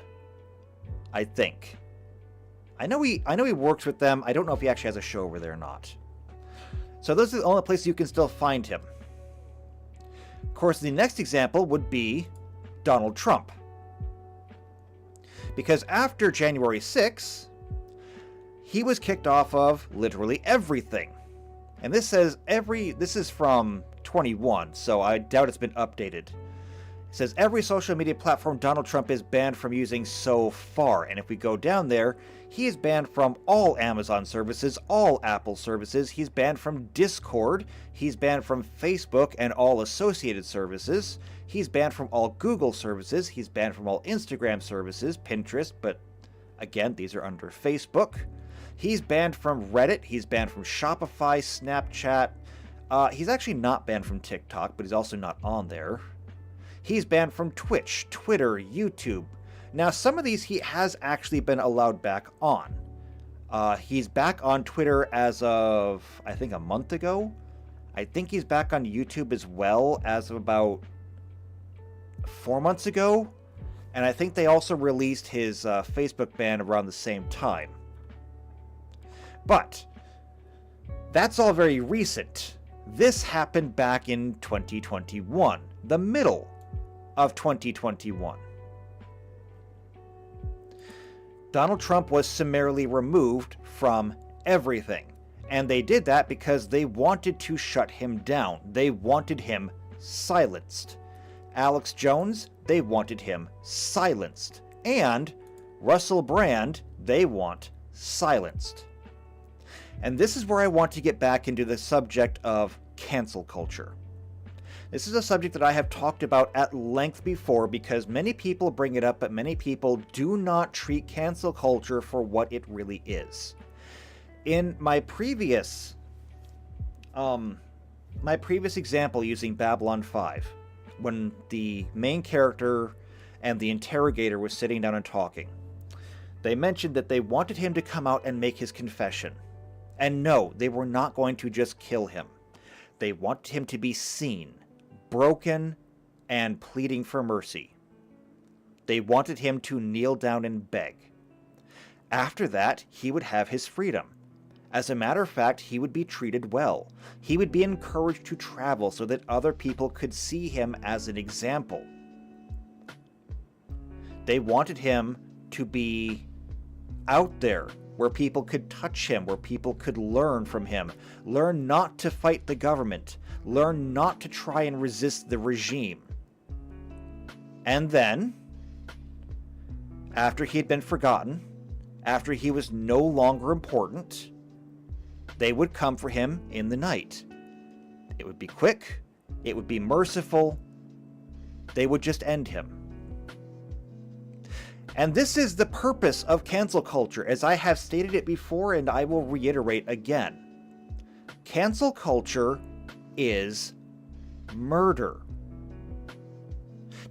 I think. I know he works with them. I don't know if he actually has a show over there or not. So those are the only places you can still find him. Of course, the next example would be Donald Trump. Because after January 6th, he was kicked off of literally everything. And this is from 21, so I doubt it's been updated. It says every social media platform Donald Trump is banned from using so far. And if we go down there, he is banned from all Amazon services, all Apple services. He's banned from Discord. He's banned from Facebook and all associated services. He's banned from all Google services. He's banned from all Instagram services, Pinterest, but again, these are under Facebook. He's banned from Reddit. He's banned from Shopify, Snapchat. He's actually not banned from TikTok, but he's also not on there. He's banned from Twitch, Twitter, YouTube. Now, some of these he has actually been allowed back on. He's back on Twitter as of, I think, a month ago. I think he's back on YouTube as well as of about 4 months ago. And I think they also released his Facebook ban around the same time. But that's all very recent. This happened back in 2021, the middle of 2021. Donald Trump was summarily removed from everything. And they did that because they wanted to shut him down. They wanted him silenced. Alex Jones, they wanted him silenced. And Russell Brand, they want silenced. And this is where I want to get back into the subject of cancel culture. This is a subject that I have talked about at length before because many people bring it up, but many people do not treat cancel culture for what it really is. In my previous example using Babylon 5, when the main character and the interrogator were sitting down and talking, they mentioned that they wanted him to come out and make his confession. And no, they were not going to just kill him. They wanted him to be seen, broken, and pleading for mercy. They wanted him to kneel down and beg. After that, he would have his freedom. As a matter of fact, he would be treated well. He would be encouraged to travel so that other people could see him as an example. They wanted him to be out there where people could touch him, where people could learn from him, learn not to fight the government, learn not to try and resist the regime. And then, after he had been forgotten, after he was no longer important, they would come for him in the night. It would be quick, it would be merciful, they would just end him. And this is the purpose of cancel culture, as I have stated it before and I will reiterate again. Cancel culture is murder.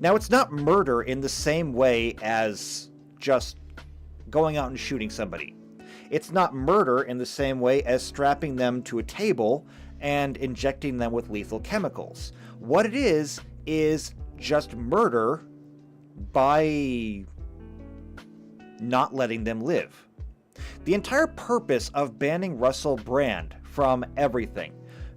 Now, it's not murder in the same way as just going out and shooting somebody. It's not murder in the same way as strapping them to a table and injecting them with lethal chemicals. What it is just murder by not letting them live. The entire purpose of banning Russell Brand from everything,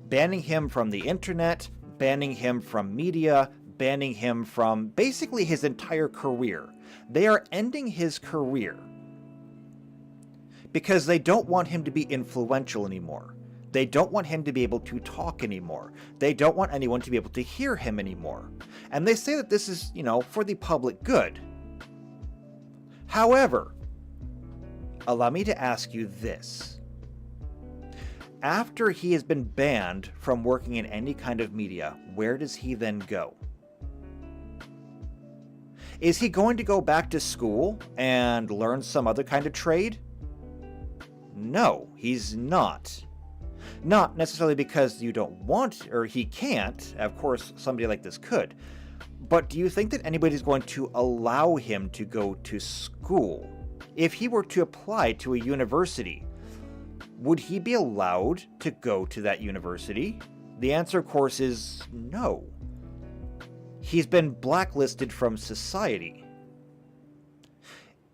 banning him from the internet, banning him from media, banning him from basically his entire career. They are ending his career because they don't want him to be influential anymore. They don't want him to be able to talk anymore. They don't want anyone to be able to hear him anymore. And they say that this is, for the public good. However, allow me to ask you this. After he has been banned from working in any kind of media, where does he then go? Is he going to go back to school and learn some other kind of trade? No, he's not. Not necessarily because you don't want, or he can't. Of course, somebody like this could. But do you think that anybody's going to allow him to go to school? If he were to apply to a university, would he be allowed to go to that university? The answer, of course, is no. He's been blacklisted from society.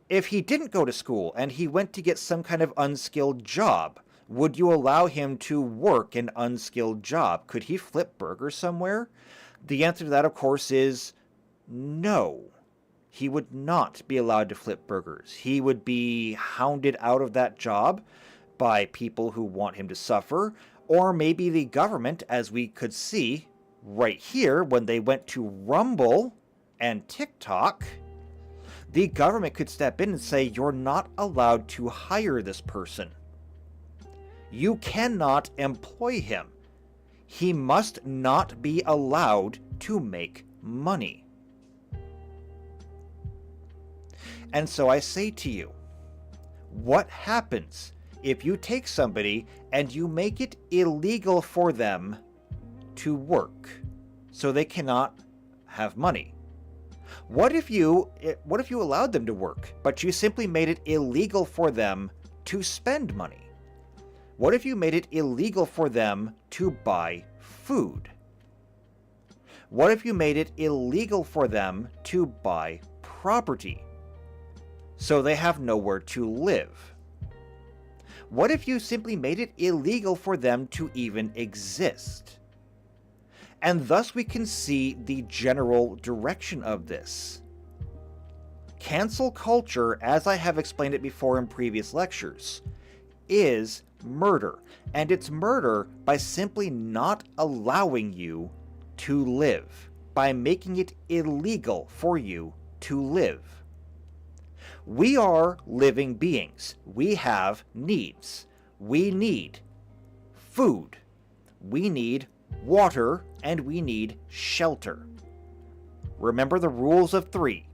If he didn't go to school and he went to get some kind of unskilled job, would you allow him to work an unskilled job? Could he flip burgers somewhere? The answer to that, of course, is no. He would not be allowed to flip burgers. He would be hounded out of that job by people who want him to suffer, or maybe the government, as we could see right here when they went to Rumble and TikTok. The government could step in and say, you're not allowed to hire this person. You cannot employ him. He must not be allowed to make money. And so I say to you, what happens if you take somebody and you make it illegal for them to work so they cannot have money? What if you allowed them to work, but you simply made it illegal for them to spend money? What if you made it illegal for them to buy food? What if you made it illegal for them to buy property so they have nowhere to live? What if you simply made it illegal for them to even exist? And thus we can see the general direction of this. Cancel culture, as I have explained it before in previous lectures, is murder. And it's murder by simply not allowing you to live, by making it illegal for you to live. We are living beings. We have needs. We need food. We need water, and we need shelter. Remember the rules of 3.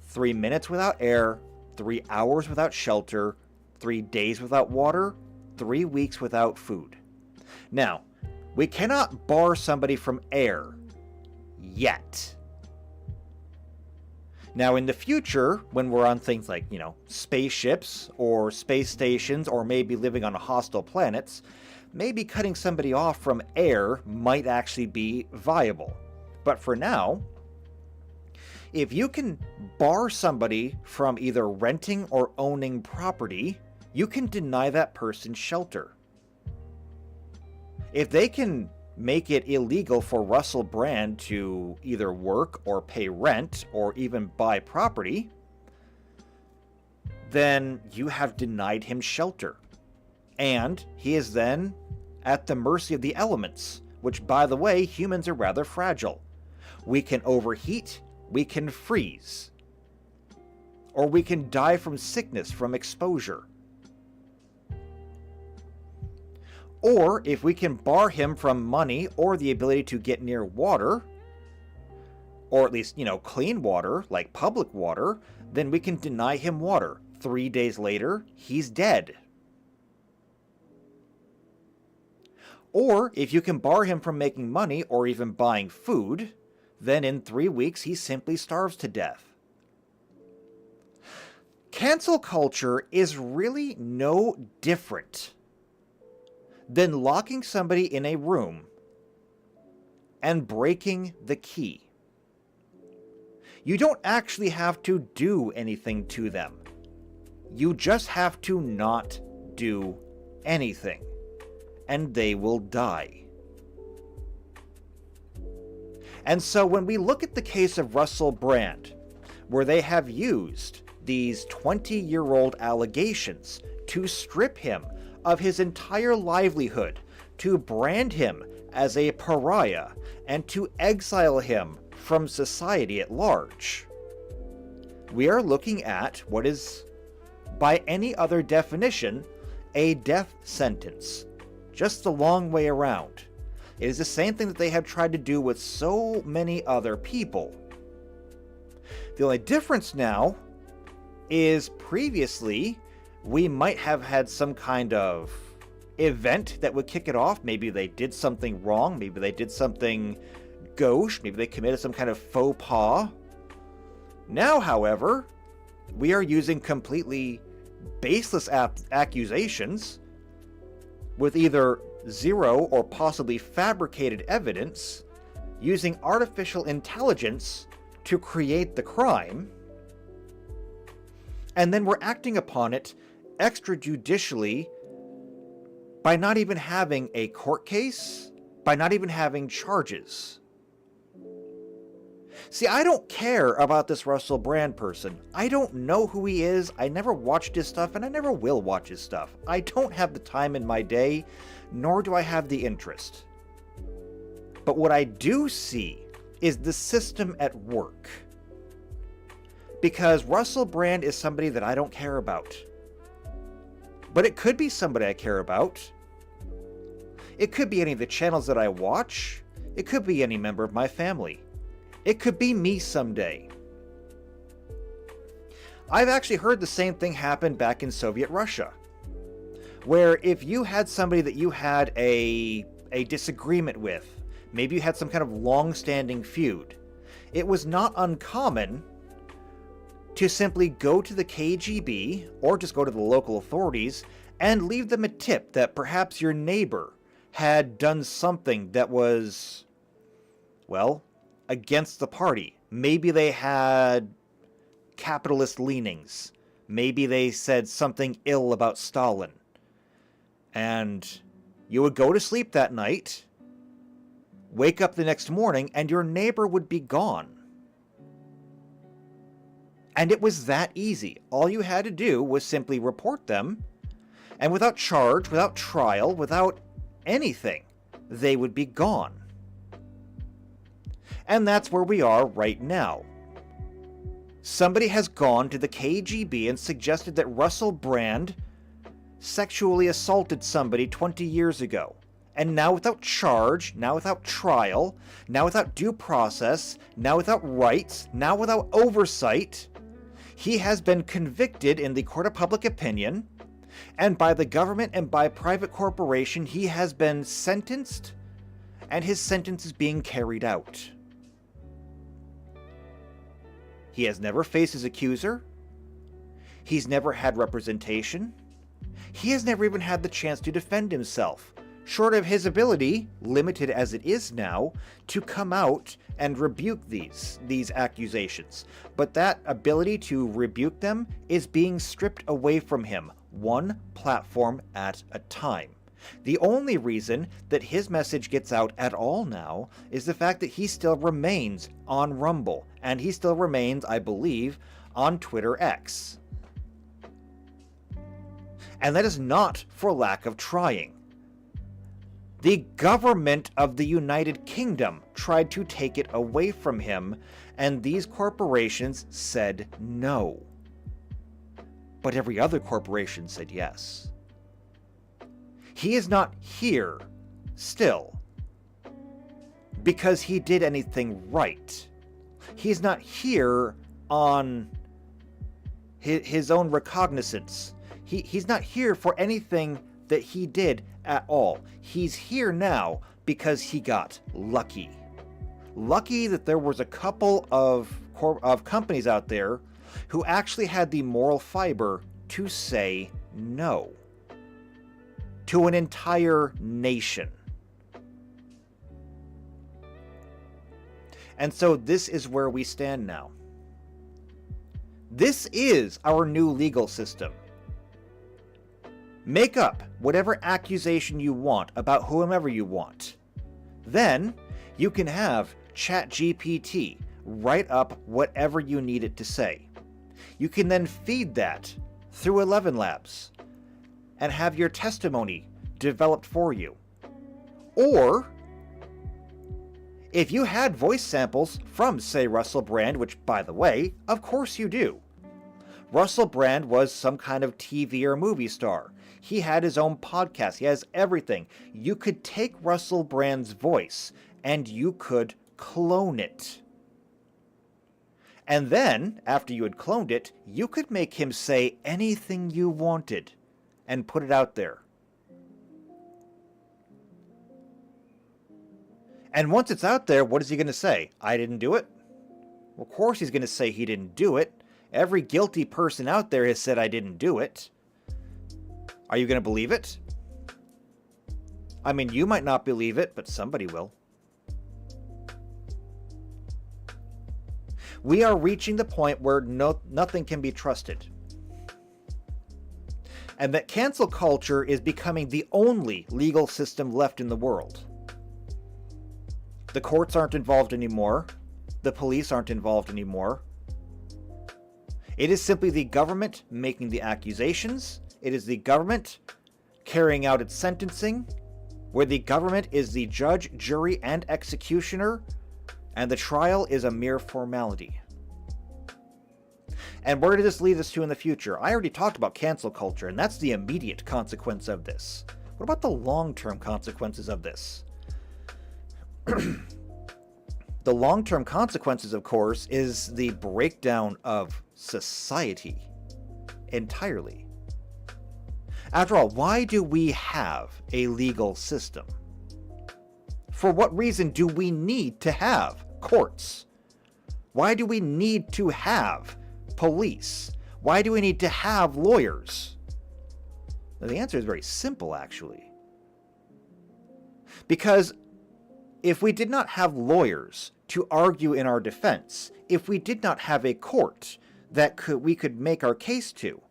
3 minutes without air, 3 hours without shelter, 3 days without water, 3 weeks without food. Now, we cannot bar somebody from air yet. Now, in the future, when we're on things like, spaceships or space stations, or maybe living on hostile planets, maybe cutting somebody off from air might actually be viable. But for now, If you can bar somebody from either renting or owning property, you can deny that person shelter. If they can make it illegal for Russell Brand to either work or pay rent or even buy property, then you have denied him shelter. And he is then at the mercy of the elements, which, by the way, humans are rather fragile. We can overheat, we can freeze, or we can die from sickness from exposure. Or if we can bar him from money or the ability to get near water, or at least, clean water, like public water, then we can deny him water. 3 days later, he's dead. Or if you can bar him from making money or even buying food, then in 3 weeks he simply starves to death. Cancel culture is really no different than locking somebody in a room and breaking the key. You don't actually have to do anything to them. You just have to not do anything, and they will die. And so when we look at the case of Russell Brand, where they have used these 20-year-old allegations to strip him of his entire livelihood, to brand him as a pariah, and to exile him from society at large, we are looking at what is, by any other definition, a death sentence. Just the long way around. It is the same thing that they have tried to do with so many other people. The only difference now is previously we might have had some kind of event that would kick it off. Maybe they did something wrong. Maybe they did something gauche. Maybe they committed some kind of faux pas. Now, however, we are using completely baseless accusations with either zero or possibly fabricated evidence, using artificial intelligence to create the crime, and then we're acting upon it extrajudicially by not even having a court case, by not even having charges. See, I don't care about this Russell Brand person. I don't know who he is. I never watched his stuff, and I never will watch his stuff. I don't have the time in my day, nor do I have the interest. But what I do see is the system at work. Because Russell Brand is somebody that I don't care about. But it could be somebody I care about. It could be any of the channels that I watch. It could be any member of my family. It could be me someday. I've actually heard the same thing happen back in Soviet Russia, where if you had somebody that you had a disagreement with, maybe you had some kind of long-standing feud, it was not uncommon to simply go to the KGB or just go to the local authorities and leave them a tip that perhaps your neighbor had done something that was, well, against the party. Maybe they had capitalist leanings. Maybe they said something ill about Stalin. And you would go to sleep that night, wake up the next morning, and your neighbor would be gone. And it was that easy. All you had to do was simply report them, and without charge, without trial, without anything, they would be gone. And that's where we are right now. Somebody has gone to the KGB and suggested that Russell Brand sexually assaulted somebody 20 years ago. And now without charge, now without trial, now without due process, now without rights, now without oversight, he has been convicted in the court of public opinion, and by the government and by private corporation, he has been sentenced, and his sentence is being carried out. He has never faced his accuser. He's never had representation. He has never even had the chance to defend himself. short of his ability, limited as it is now, to come out and rebuke these accusations. But that ability to rebuke them is being stripped away from him, one platform at a time. The only reason that his message gets out at all now is the fact that he still remains on Rumble, and he still remains, I believe, on Twitter X. And that is not for lack of trying. The government of the United Kingdom tried to take it away from him, and these corporations said no. But every other corporation said yes. He is not here, still, because he did anything right. He's not here on his own recognizance. He's not here for anything that he did at all. He's here now because he got lucky. Lucky that there was a couple of companies out there who actually had the moral fiber to say no to an entire nation. And so this is where we stand now. This is our new legal system. Make up whatever accusation you want about whomever you want. Then you can have ChatGPT write up whatever you need it to say. You can then feed that through 11 Labs and have your testimony developed for you. Or, if you had voice samples from, say, Russell Brand, which, by the way, of course you do. Russell Brand was some kind of TV or movie star. He had his own podcast. He has everything. You could take Russell Brand's voice and you could clone it. And then, after you had cloned it, you could make him say anything you wanted and put it out there. And once it's out there, what is he going to say? I didn't do it? Well, of course he's going to say he didn't do it. Every guilty person out there has said I didn't do it. Are you going to believe it? I mean, you might not believe it, but somebody will. We are reaching the point where nothing can be trusted. And that cancel culture is becoming the only legal system left in the world. The courts aren't involved anymore. The police aren't involved anymore. It is simply the government making the accusations. It is the government carrying out its sentencing, where the government is the judge, jury, and executioner, and the trial is a mere formality. And where does this lead us to in the future? I already talked about cancel culture, and that's the immediate consequence of this. What about the long-term consequences of this? The long-term consequences, of course, is the breakdown of society entirely. After all, why do we have a legal system? For what reason do we need to have courts? Why do we need to have police? Why do we need to have lawyers? Now, the answer is very simple, actually. Because if we did not have lawyers to argue in our defense, if we did not have a court that we could make our case to,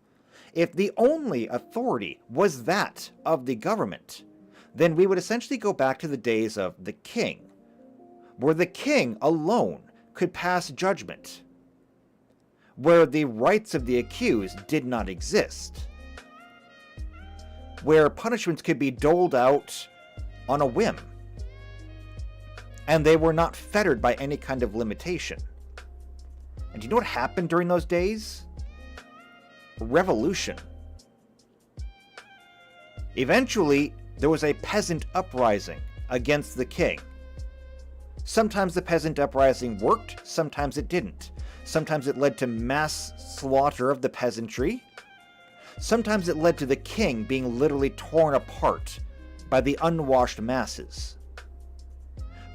if the only authority was that of the government, then we would essentially go back to the days of the king, where the king alone could pass judgment, where the rights of the accused did not exist, where punishments could be doled out on a whim, and they were not fettered by any kind of limitation. And do you know what happened during those days? Revolution. Eventually, there was a peasant uprising against the king. Sometimes the peasant uprising worked, sometimes it didn't. Sometimes it led to mass slaughter of the peasantry. Sometimes it led to the king being literally torn apart by the unwashed masses.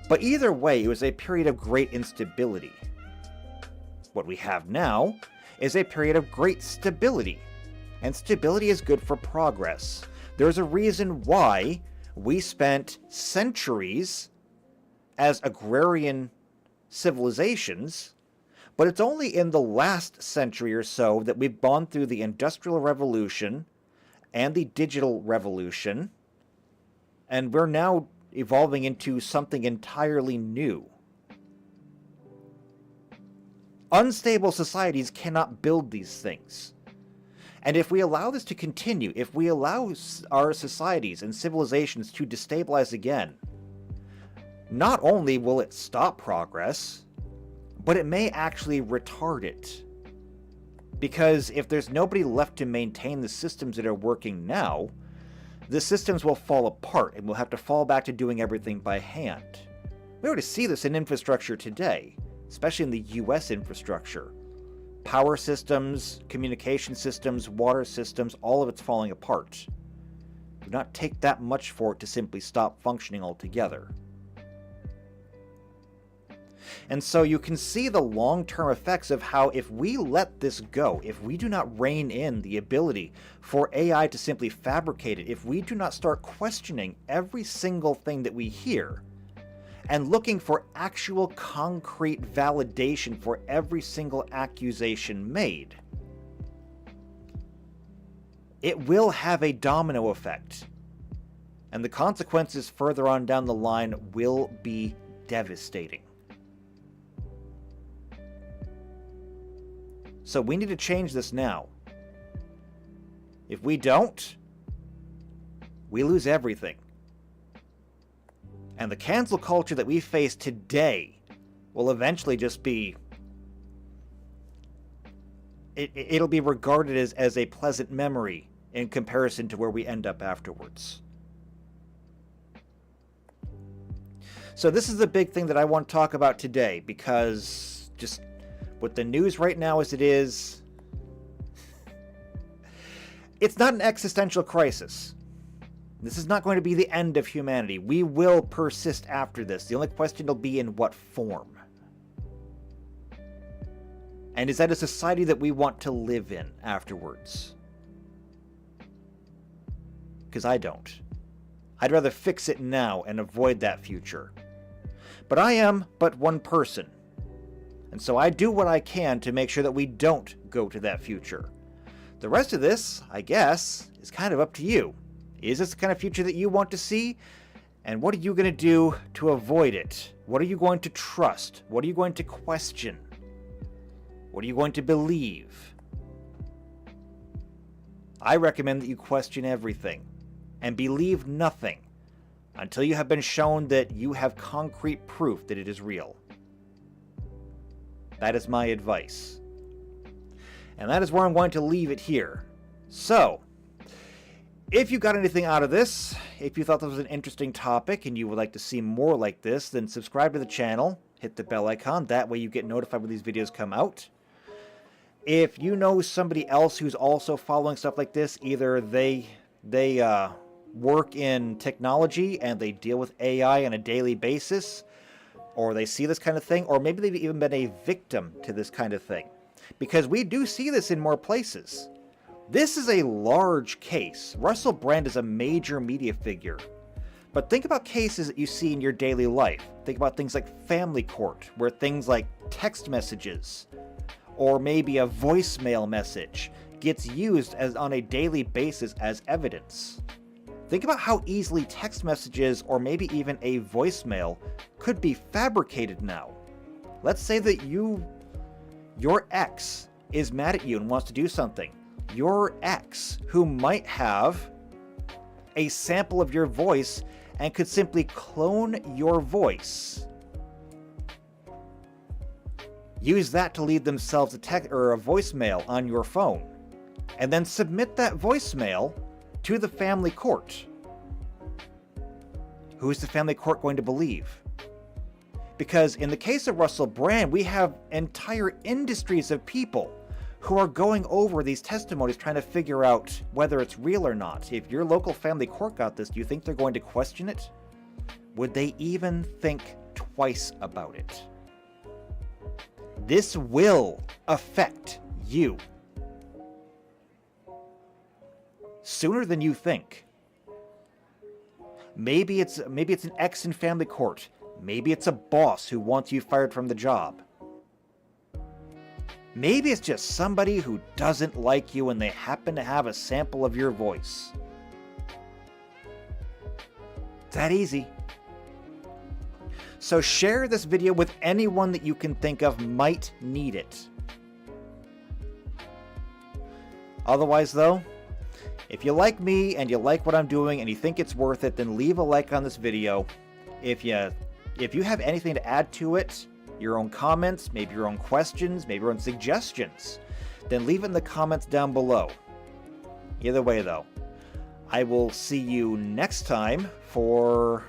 But either way, it was a period of great instability. What we have now is a period of great stability. And stability is good for progress. There's a reason why we spent centuries as agrarian civilizations, but it's only in the last century or so that we've gone through the Industrial Revolution and the Digital Revolution, and we're now evolving into something entirely new. Unstable societies cannot build these things. And if we allow this to continue, if we allow our societies and civilizations to destabilize again, not only will it stop progress, but it may actually retard it. Because if there's nobody left to maintain the systems that are working now, the systems will fall apart and we'll have to fall back to doing everything by hand. We already see this in infrastructure today, especially in the US infrastructure. Power systems, communication systems, water systems, all of it's falling apart. It would not take that much for it to simply stop functioning altogether. And so you can see the long-term effects of how if we let this go, if we do not rein in the ability for AI to simply fabricate it, if we do not start questioning every single thing that we hear, and looking for actual concrete validation for every single accusation made, it will have a domino effect. And the consequences further on down the line will be devastating. So we need to change this now. If we don't, we lose everything. And the cancel culture that we face today will eventually just be... It'll be regarded as a pleasant memory in comparison to where we end up afterwards. So this is the big thing that I want to talk about today, because just with the news right now as it is, it's not an existential crisis. This is not going to be the end of humanity. We will persist after this. The only question will be in what form. And is that a society that we want to live in afterwards? Because I don't. I'd rather fix it now and avoid that future. But I am but one person. And so I do what I can to make sure that we don't go to that future. The rest of this, I guess, is kind of up to you. Is this the kind of future that you want to see? And what are you going to do to avoid it? What are you going to trust? What are you going to question? What are you going to believe? I recommend that you question everything and believe nothing until you have been shown that you have concrete proof that it is real. That is my advice. And that is where I'm going to leave it here. So, if you got anything out of this, if you thought this was an interesting topic and you would like to see more like this, then subscribe to the channel, hit the bell icon, that way you get notified when these videos come out. If you know somebody else who's also following stuff like this, either they work in technology and they deal with AI on a daily basis, or they see this kind of thing, or maybe they've even been a victim to this kind of thing. Because we do see this in more places. This is a large case. Russell Brand is a major media figure. But think about cases that you see in your daily life. Think about things like family court, where things like text messages, or maybe a voicemail message, gets used as on a daily basis as evidence. Think about how easily text messages, or maybe even a voicemail, could be fabricated now. Let's say that your ex is mad at you and wants to do something. Your ex, who might have a sample of your voice and could simply clone your voice, use that to leave themselves a voicemail on your phone, and then submit that voicemail to the family court. Who is the family court going to believe? Because in the case of Russell Brand, we have entire industries of people who are going over these testimonies trying to figure out whether it's real or not. If your local family court got this, do you think they're going to question it? Would they even think twice about it? This will affect you sooner than you think. Maybe it's an ex in family court. Maybe it's a boss who wants you fired from the job. Maybe it's just somebody who doesn't like you and they happen to have a sample of your voice. It's that easy. So share this video with anyone that you can think of might need it. Otherwise though, if you like me and you like what I'm doing and you think it's worth it, then leave a like on this video. If you have anything to add to it, your own comments, maybe your own questions, maybe your own suggestions, then leave it in the comments down below. Either way though, I will see you next time for,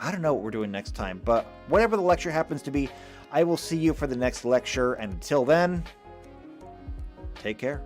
I don't know what we're doing next time, but whatever the lecture happens to be, I will see you for the next lecture, and until then, take care.